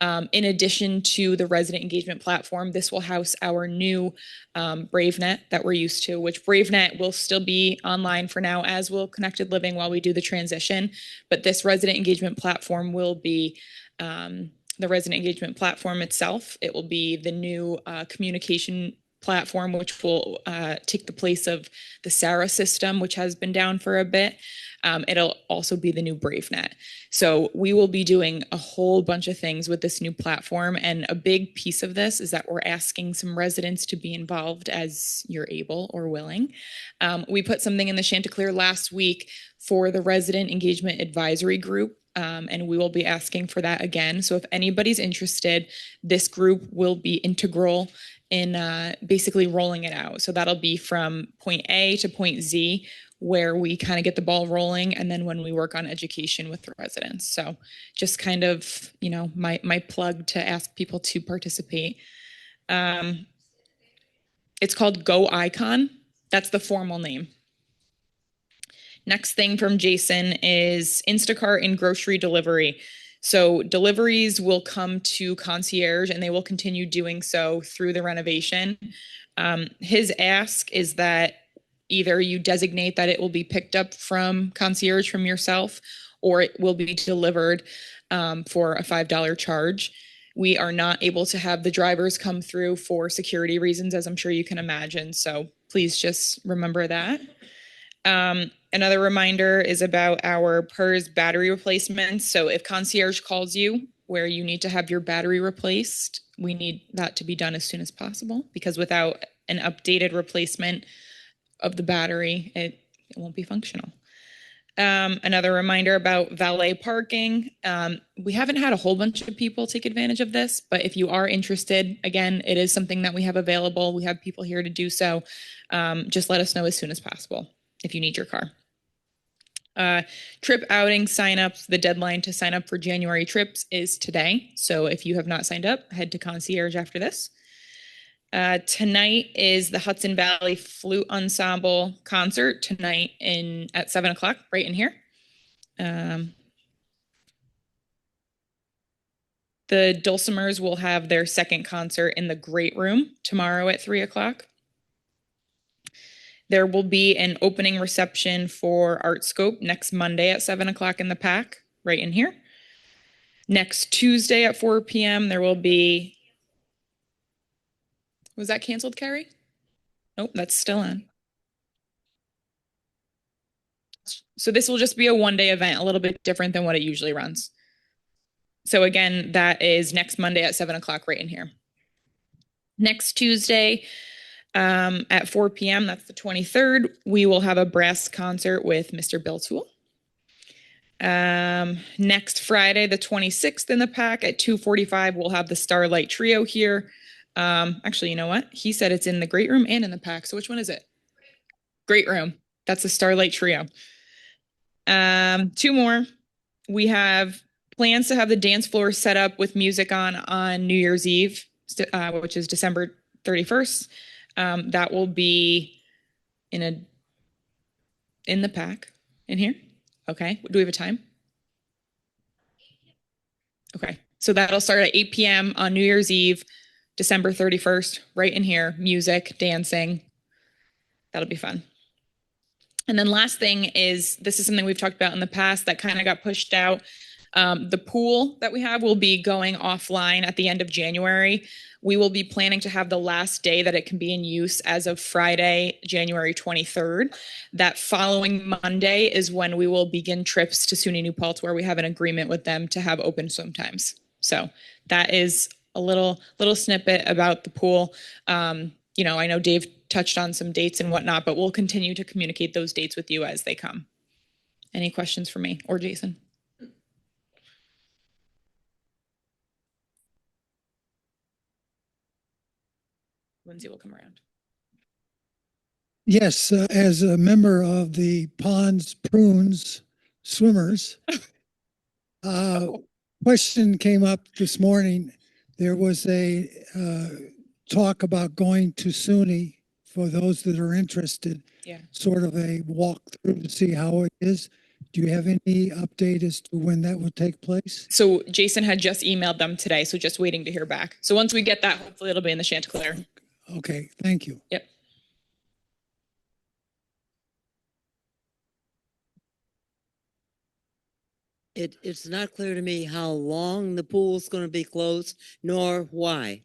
T: In addition to the resident engagement platform, this will house our new BraveNet that we're used to, which BraveNet will still be online for now, as will Connected Living while we do the transition. But this resident engagement platform will be the resident engagement platform itself. It will be the new communication platform, which will take the place of the Sarah system, which has been down for a bit. It'll also be the new BraveNet. So we will be doing a whole bunch of things with this new platform. And a big piece of this is that we're asking some residents to be involved as you're able or willing. We put something in the Chanticleer last week for the Resident Engagement Advisory Group. And we will be asking for that again. So if anybody's interested, this group will be integral in basically rolling it out. So that'll be from point A to point Z, where we kind of get the ball rolling, and then when we work on education with the residents. So just kind of, you know, my plug to ask people to participate. It's called Go Icon. That's the formal name. Next thing from Jason is Instacart and grocery delivery. So deliveries will come to concierge, and they will continue doing so through the renovation. His ask is that either you designate that it will be picked up from concierge from yourself, or it will be delivered for a $5 charge. We are not able to have the drivers come through for security reasons, as I'm sure you can imagine. So please just remember that. Another reminder is about our PERS battery replacements. So if concierge calls you where you need to have your battery replaced, we need that to be done as soon as possible, because without an updated replacement of the battery, it won't be functional. Another reminder about valet parking. We haven't had a whole bunch of people take advantage of this, but if you are interested, again, it is something that we have available. We have people here to do so. Just let us know as soon as possible if you need your car. Trip outing signups. The deadline to sign up for January trips is today. So if you have not signed up, head to concierge after this. Tonight is the Hudson Valley Flute Ensemble concert tonight at 7 o'clock, right in here. The Dulcimers will have their second concert in the Great Room tomorrow at 3 o'clock. There will be an opening reception for Artscope next Monday at 7 o'clock in the PAC, right in here. Next Tuesday at 4 p.m. there will be... Was that canceled, Carrie? Nope, that's still on. So this will just be a one-day event, a little bit different than what it usually runs. So again, that is next Monday at 7 o'clock right in here. Next Tuesday at 4 p.m., that's the 23rd, we will have a brass concert with Mr. Bill Toole. Next Friday, the 26th in the PAC at 2:45, we'll have the Starlight Trio here. Actually, you know what? He said it's in the Great Room and in the PAC. So which one is it? Great Room. That's the Starlight Trio. Two more. We have plans to have the dance floor set up with music on New Year's Eve, which is December 31st. That will be in the PAC in here. Okay. Do we have a time? Okay. So that'll start at 8 p.m. on New Year's Eve, December 31st, right in here, music, dancing. That'll be fun. And then last thing is, this is something we've talked about in the past that kind of got pushed out. The pool that we have will be going offline at the end of January. We will be planning to have the last day that it can be in use as of Friday, January 23rd. That following Monday is when we will begin trips to SUNY New Paltz, where we have an agreement with them to have open swim times. So that is a little snippet about the pool. You know, I know Dave touched on some dates and whatnot, but we'll continue to communicate those dates with you as they come. Any questions for me or Jason? Lindsay will come around.
O: Yes, as a member of the Ponds Prunes swimmers, question came up this morning. There was a talk about going to SUNY for those that are interested.
T: Yeah.
O: Sort of a walkthrough to see how it is. Do you have any update as to when that will take place?
T: So Jason had just emailed them today, so just waiting to hear back. So once we get that, hopefully it'll be in the Chanticleer.
O: Okay, thank you.
T: Yep.
F: It's not clear to me how long the pool's going to be closed, nor why.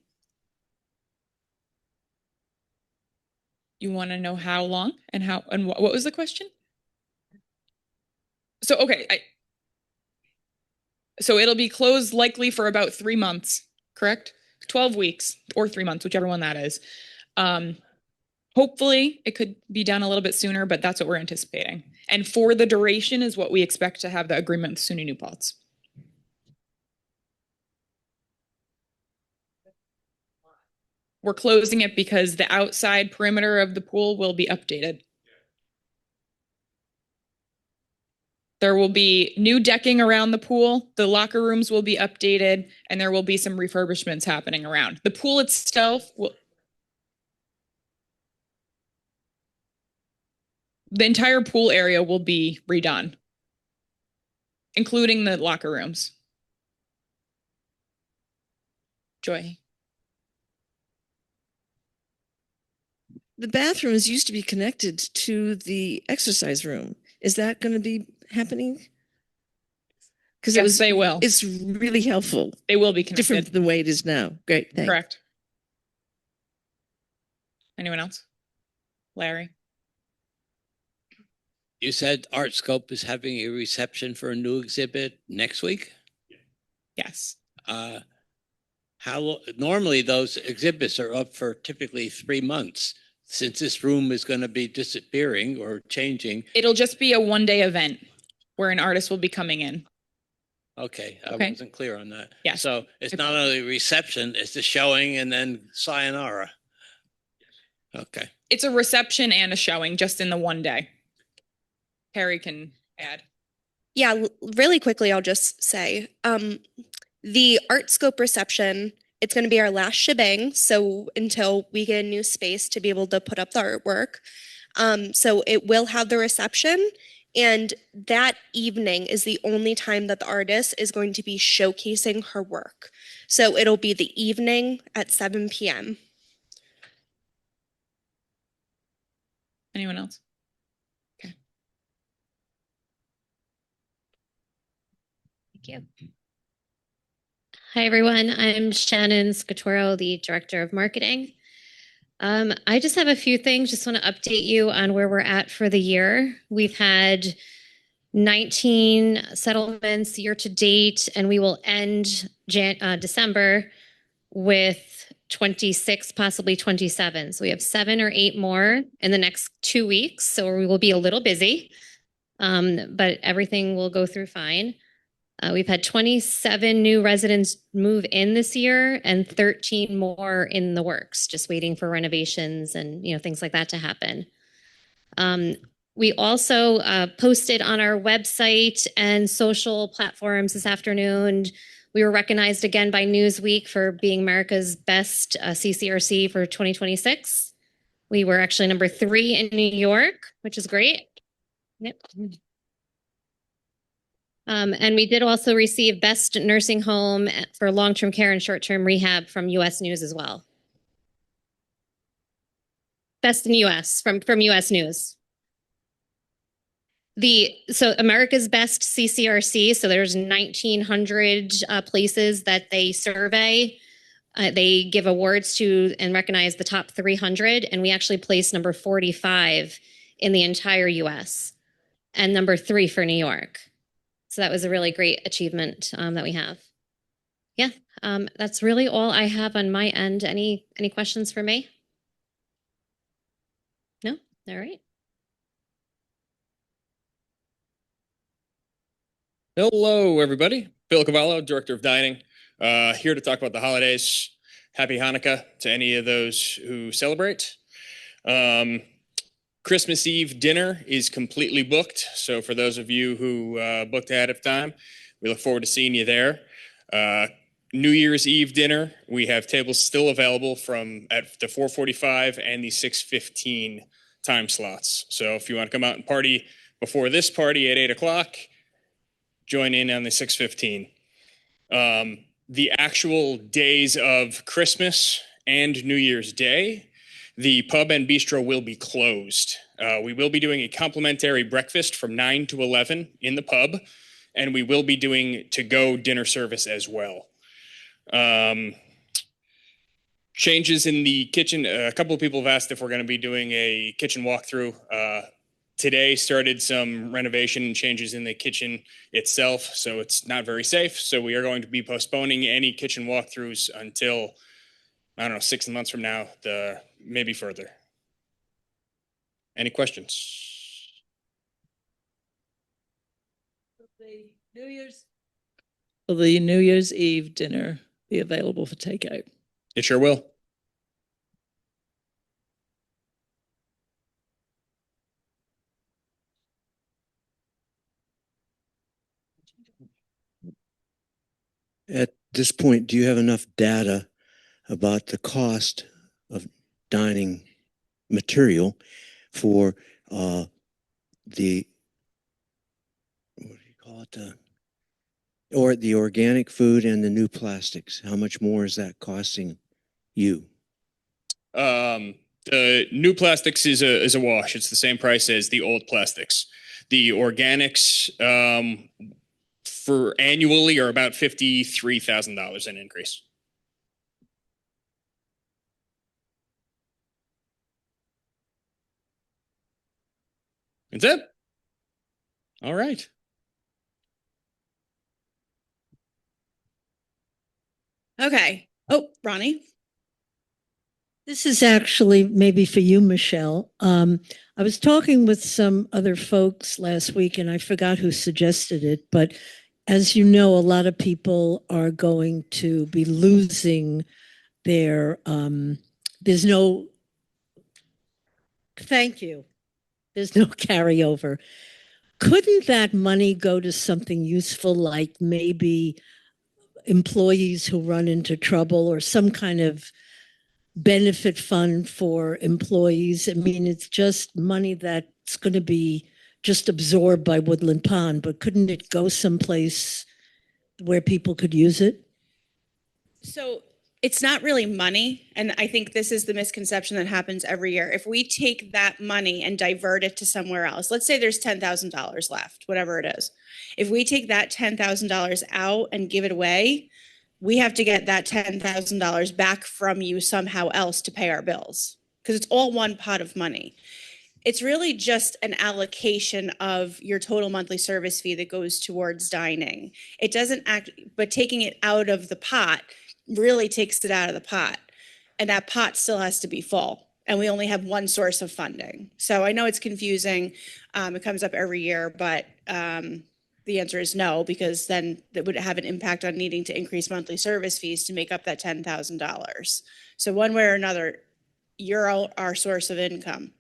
T: You want to know how long and how and what was the question? So okay, so it'll be closed likely for about 3 months, correct? 12 weeks or 3 months, whichever one that is. Hopefully it could be done a little bit sooner, but that's what we're anticipating. And for the duration is what we expect to have the agreement with SUNY New Paltz. We're closing it because the outside perimeter of the pool will be updated. There will be new decking around the pool. The locker rooms will be updated, and there will be some refurbishments happening around. The pool itself will. The entire pool area will be redone, including the locker rooms. Joy.
D: The bathrooms used to be connected to the exercise room. Is that going to be happening? Because
T: Yes, they will.
D: It's really helpful.
T: They will be connected.
D: Different than the way it is now. Great, thanks.
T: Correct. Anyone else? Larry?
L: You said ArtScope is having a reception for a new exhibit next week?
T: Yes.
L: Normally those exhibits are up for typically 3 months. Since this room is going to be disappearing or changing.
T: It'll just be a one-day event where an artist will be coming in.
L: Okay, I
T: Okay.
L: wasn't clear on that.
T: Yeah.
L: So it's not only reception, it's the showing and then sayonara. Okay.
T: It's a reception and a showing just in the one day. Harry can add.
U: Yeah, really quickly, I'll just say the ArtScope reception, it's going to be our last shebang. So until we get a new space to be able to put up the artwork. So it will have the reception. And that evening is the only time that the artist is going to be showcasing her work. So it'll be the evening at 7 p.m.
T: Anyone else?
V: Thank you. Hi, everyone. I'm Shannon Scatoro, the Director of Marketing. I just have a few things. Just want to update you on where we're at for the year. We've had 19 settlements year to date, and we will end December with 26, possibly 27. So we have 7 or 8 more in the next 2 weeks. So we will be a little busy, but everything will go through fine. We've had 27 new residents move in this year and 13 more in the works, just waiting for renovations and things like that to happen. We also posted on our website and social platforms this afternoon. We were recognized again by Newsweek for being America's best CCRC for 2026. We were actually number 3 in New York, which is great. Yep. And we did also receive Best Nursing Home for Long-Term Care and Short-Term Rehab from US News as well. Best in US from US News. So America's Best CCRC, so there's 1,900 places that they survey. They give awards to and recognize the top 300, and we actually placed number 45 in the entire US and number 3 for New York. So that was a really great achievement that we have. Yeah, that's really all I have on my end. Any questions for me? No? All right.
W: Hello, everybody. Bill Cavallo, Director of Dining, here to talk about the holidays. Happy Hanukkah to any of those who celebrate. Christmas Eve dinner is completely booked. So for those of you who booked ahead of time, we look forward to seeing you there. New Year's Eve dinner, we have tables still available from at the 4:45 and the 6:15 time slots. So if you want to come out and party before this party at 8 o'clock, join in on the 6:15. The actual days of Christmas and New Year's Day, the pub and bistro will be closed. We will be doing a complimentary breakfast from 9 to 11 in the pub, and we will be doing to-go dinner service as well. Changes in the kitchen. A couple of people have asked if we're going to be doing a kitchen walkthrough. Today started some renovation and changes in the kitchen itself, so it's not very safe. So we are going to be postponing any kitchen walkthroughs until, I don't know, 6 months from now, maybe further. Any questions?
N: Will the New Year's Eve dinner be available for takeout?
W: It sure will.
B: At this point, do you have enough data about the cost of dining material for the, what do you call it, or the organic food and the new plastics? How much more is that costing you?
W: The new plastics is a wash. It's the same price as the old plastics. The organics for annually are about $53,000 in increase. That's it. All right.
A: Okay. Oh, Ronnie.
C: This is actually maybe for you, Michelle. I was talking with some other folks last week and I forgot who suggested it, but as you know, a lot of people are going to be losing their, there's no, thank you. There's no carryover. Couldn't that money go to something useful like maybe employees who run into trouble or some kind of benefit fund for employees? I mean, it's just money that's going to be just absorbed by Woodland Pond, but couldn't it go someplace where people could use it?
A: So it's not really money. And I think this is the misconception that happens every year. If we take that money and divert it to somewhere else, let's say there's $10,000 left, whatever it is. If we take that $10,000 out and give it away, we have to get that $10,000 back from you somehow else to pay our bills because it's all one pot of money. It's really just an allocation of your total monthly service fee that goes towards dining. It doesn't act, but taking it out of the pot really takes it out of the pot. And that pot still has to be full. And we only have one source of funding. So I know it's confusing. It comes up every year, but the answer is no, because then that would have an impact on needing to increase monthly service fees to make up that $10,000. So one way or another, you're our source of income.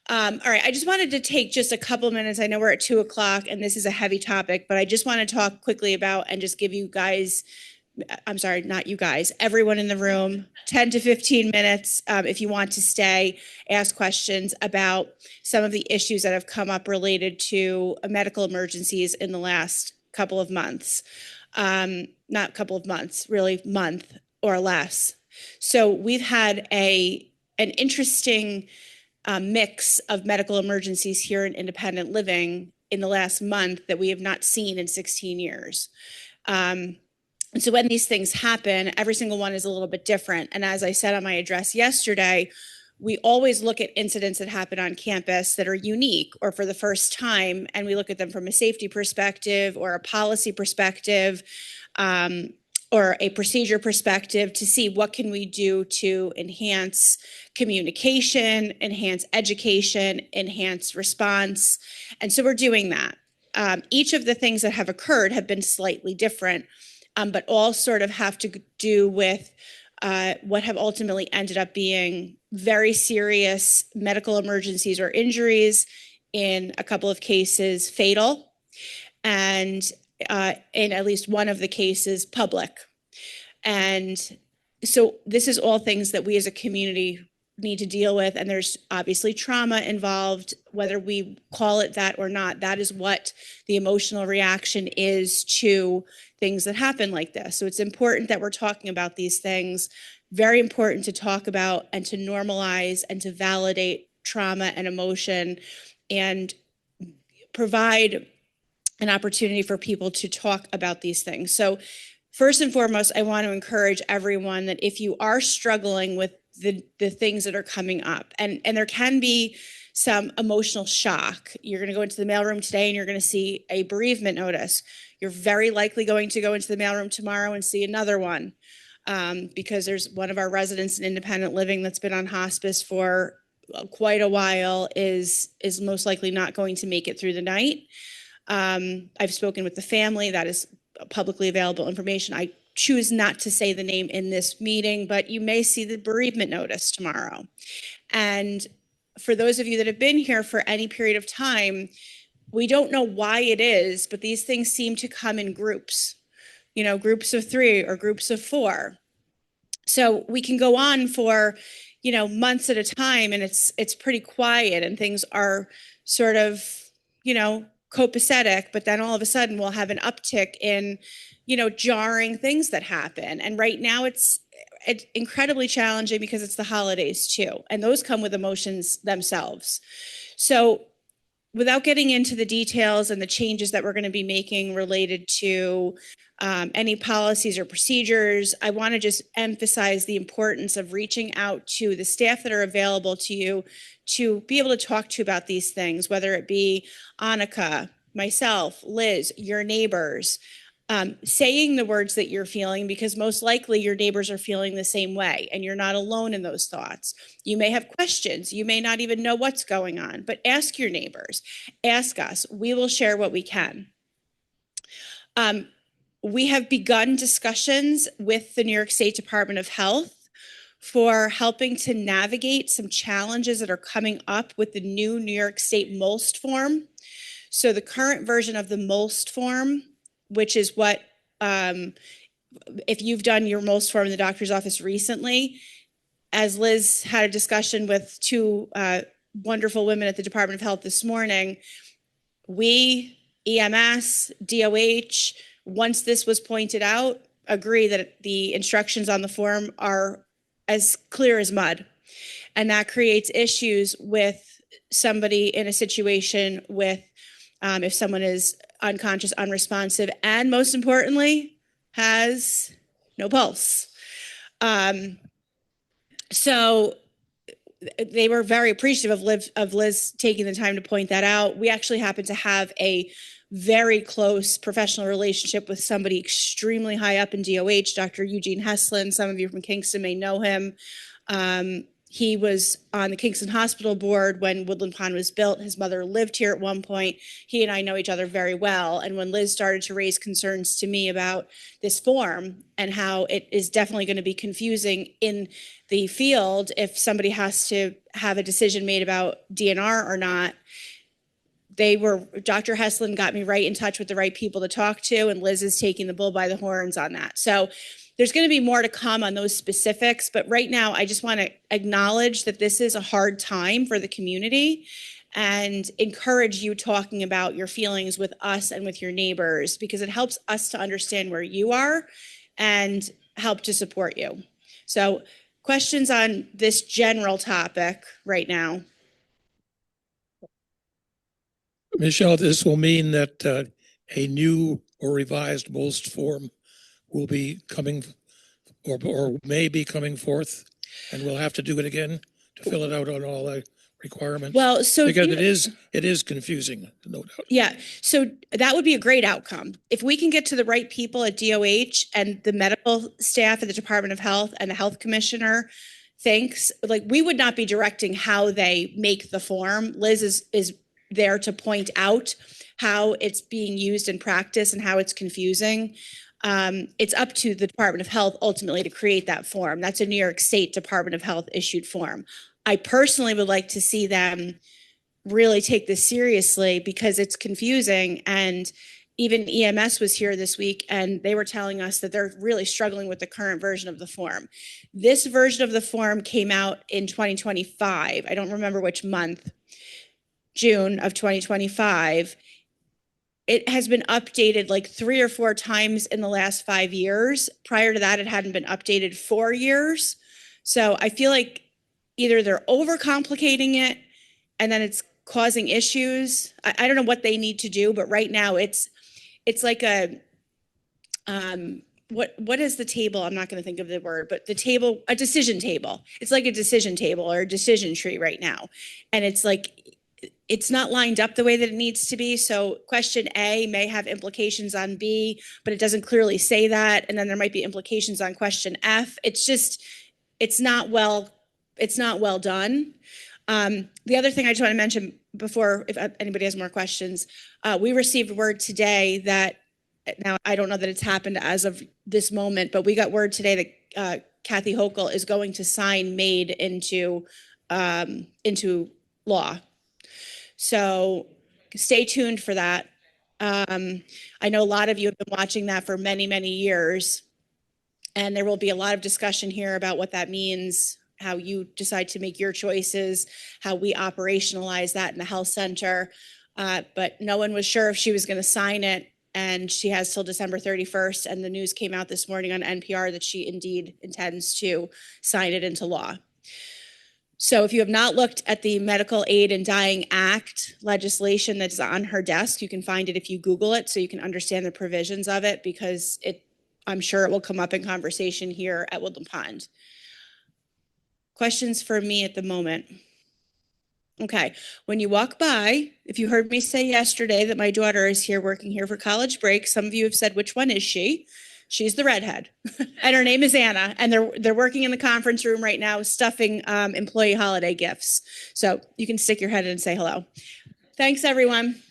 A: All right, I just wanted to take just a couple minutes. I know we're at 2 o'clock and this is a heavy topic, but I just want to talk quickly about and just give you guys, I'm sorry, not you guys, everyone in the room, 10 to 15 minutes if you want to stay, ask questions about some of the issues that have come up related to medical emergencies in the last couple of months. Not couple of months, really month or less. So we've had an interesting mix of medical emergencies here in independent living in the last month that we have not seen in 16 years. And so when these things happen, every single one is a little bit different. And as I said on my address yesterday, we always look at incidents that happen on campus that are unique or for the first time, and we look at them from a safety perspective or a policy perspective, or a procedure perspective to see what can we do to enhance communication, enhance education, enhance response. And so we're doing that. Each of the things that have occurred have been slightly different, but all sort of have to do with what have ultimately ended up being very serious medical emergencies or injuries, in a couple of cases fatal. And in at least one of the cases, public. And so this is all things that we as a community need to deal with. And there's obviously trauma involved, whether we call it that or not. That is what the emotional reaction is to things that happen like this. So it's important that we're talking about these things. Very important to talk about and to normalize and to validate trauma and emotion and provide an opportunity for people to talk about these things. So first and foremost, I want to encourage everyone that if you are struggling with the things that are coming up, and there can be some emotional shock. You're going to go into the mailroom today and you're going to see a bereavement notice. You're very likely going to go into the mailroom tomorrow and see another one because there's one of our residents in independent living that's been on hospice for quite a while is most likely not going to make it through the night. I've spoken with the family. That is publicly available information. I choose not to say the name in this meeting, but you may see the bereavement notice tomorrow. And for those of you that have been here for any period of time, we don't know why it is, but these things seem to come in groups, groups of 3 or groups of 4. So we can go on for, months at a time, and it's pretty quiet and things are sort of, copacetic, but then all of a sudden we'll have an uptick in, jarring things that happen. And right now it's incredibly challenging because it's the holidays too, and those come with emotions themselves. So without getting into the details and the changes that we're going to be making related to any policies or procedures, I want to just emphasize the importance of reaching out to the staff that are available to you to be able to talk to about these things, whether it be Annika, myself, Liz, your neighbors, saying the words that you're feeling, because most likely your neighbors are feeling the same way and you're not alone in those thoughts. You may have questions. You may not even know what's going on, but ask your neighbors, ask us. We will share what we can. We have begun discussions with the New York State Department of Health for helping to navigate some challenges that are coming up with the new New York State MOLST form. So the current version of the MOLST form, which is what, if you've done your MOLST form in the doctor's office recently, as Liz had a discussion with 2 wonderful women at the Department of Health this morning, we, EMS, DOH, once this was pointed out, agree that the instructions on the form are as clear as mud. And that creates issues with somebody in a situation with, if someone is unconscious, unresponsive, and most importantly, has no pulse. So they were very appreciative of Liz taking the time to point that out. We actually happen to have a very close professional relationship with somebody extremely high up in DOH, Dr. Eugene Heslin. Some of you from Kingston may know him. He was on the Kingston Hospital Board when Woodland Pond was built. His mother lived here at one point. He and I know each other very well. And when Liz started to raise concerns to me about this form and how it is definitely going to be confusing in the field if somebody has to have a decision made about DNR or not, Dr. Heslin got me right in touch with the right people to talk to, and Liz is taking the bull by the horns on that. So there's going to be more to come on those specifics, but right now I just want to acknowledge that this is a hard time for the community and encourage you talking about your feelings with us and with your neighbors, because it helps us to understand where you are and help to support you. So questions on this general topic right now?
E: Michelle, this will mean that a new or revised MOLST form will be coming or may be coming forth, and we'll have to do it again to fill it out on all the requirements.
A: Well, so
E: because it is confusing, no doubt.
A: Yeah, so that would be a great outcome. If we can get to the right people at DOH and the medical staff at the Department of Health and the health commissioner thinks, like, we would not be directing how they make the form. Liz is there to point out how it's being used in practice and how it's confusing. It's up to the Department of Health ultimately to create that form. That's a New York State Department of Health issued form. I personally would like to see them really take this seriously because it's confusing and even EMS was here this week and they were telling us that they're really struggling with the current version of the form. This version of the form came out in 2025. I don't remember which month, June of 2025. It has been updated like 3 or 4 times in the last 5 years. Prior to that, it hadn't been updated 4 years. So I feel like either they're overcomplicating it and then it's causing issues. I don't know what they need to do, but right now it's like a, what is the table? I'm not going to think of the word, but the table, a decision table. It's like a decision table or a decision tree right now. And it's like, it's not lined up the way that it needs to be. So question A may have implications on B, but it doesn't clearly say that. And then there might be implications on question F. It's just, it's not well done. The other thing I just want to mention before, if anybody has more questions, we received word today that, now I don't know that it's happened as of this moment, but we got word today that Kathy Hochul is going to sign MAID into law. So stay tuned for that. I know a lot of you have been watching that for many, many years, and there will be a lot of discussion here about what that means, how you decide to make your choices, how we operationalize that in the health center. But no one was sure if she was going to sign it, and she has till December 31st. And the news came out this morning on NPR that she indeed intends to sign it into law. So if you have not looked at the Medical Aid in Dying Act legislation that's on her desk, you can find it if you Google it, so you can understand the provisions of it, because I'm sure it will come up in conversation here at Woodland Pond. Questions for me at the moment? Okay, when you walk by, if you heard me say yesterday that my daughter is here working here for college break, some of you have said, which one is she? She's the redhead, and her name is Anna, and they're working in the conference room right now stuffing employee holiday gifts. So you can stick your head in and say hello. Thanks, everyone.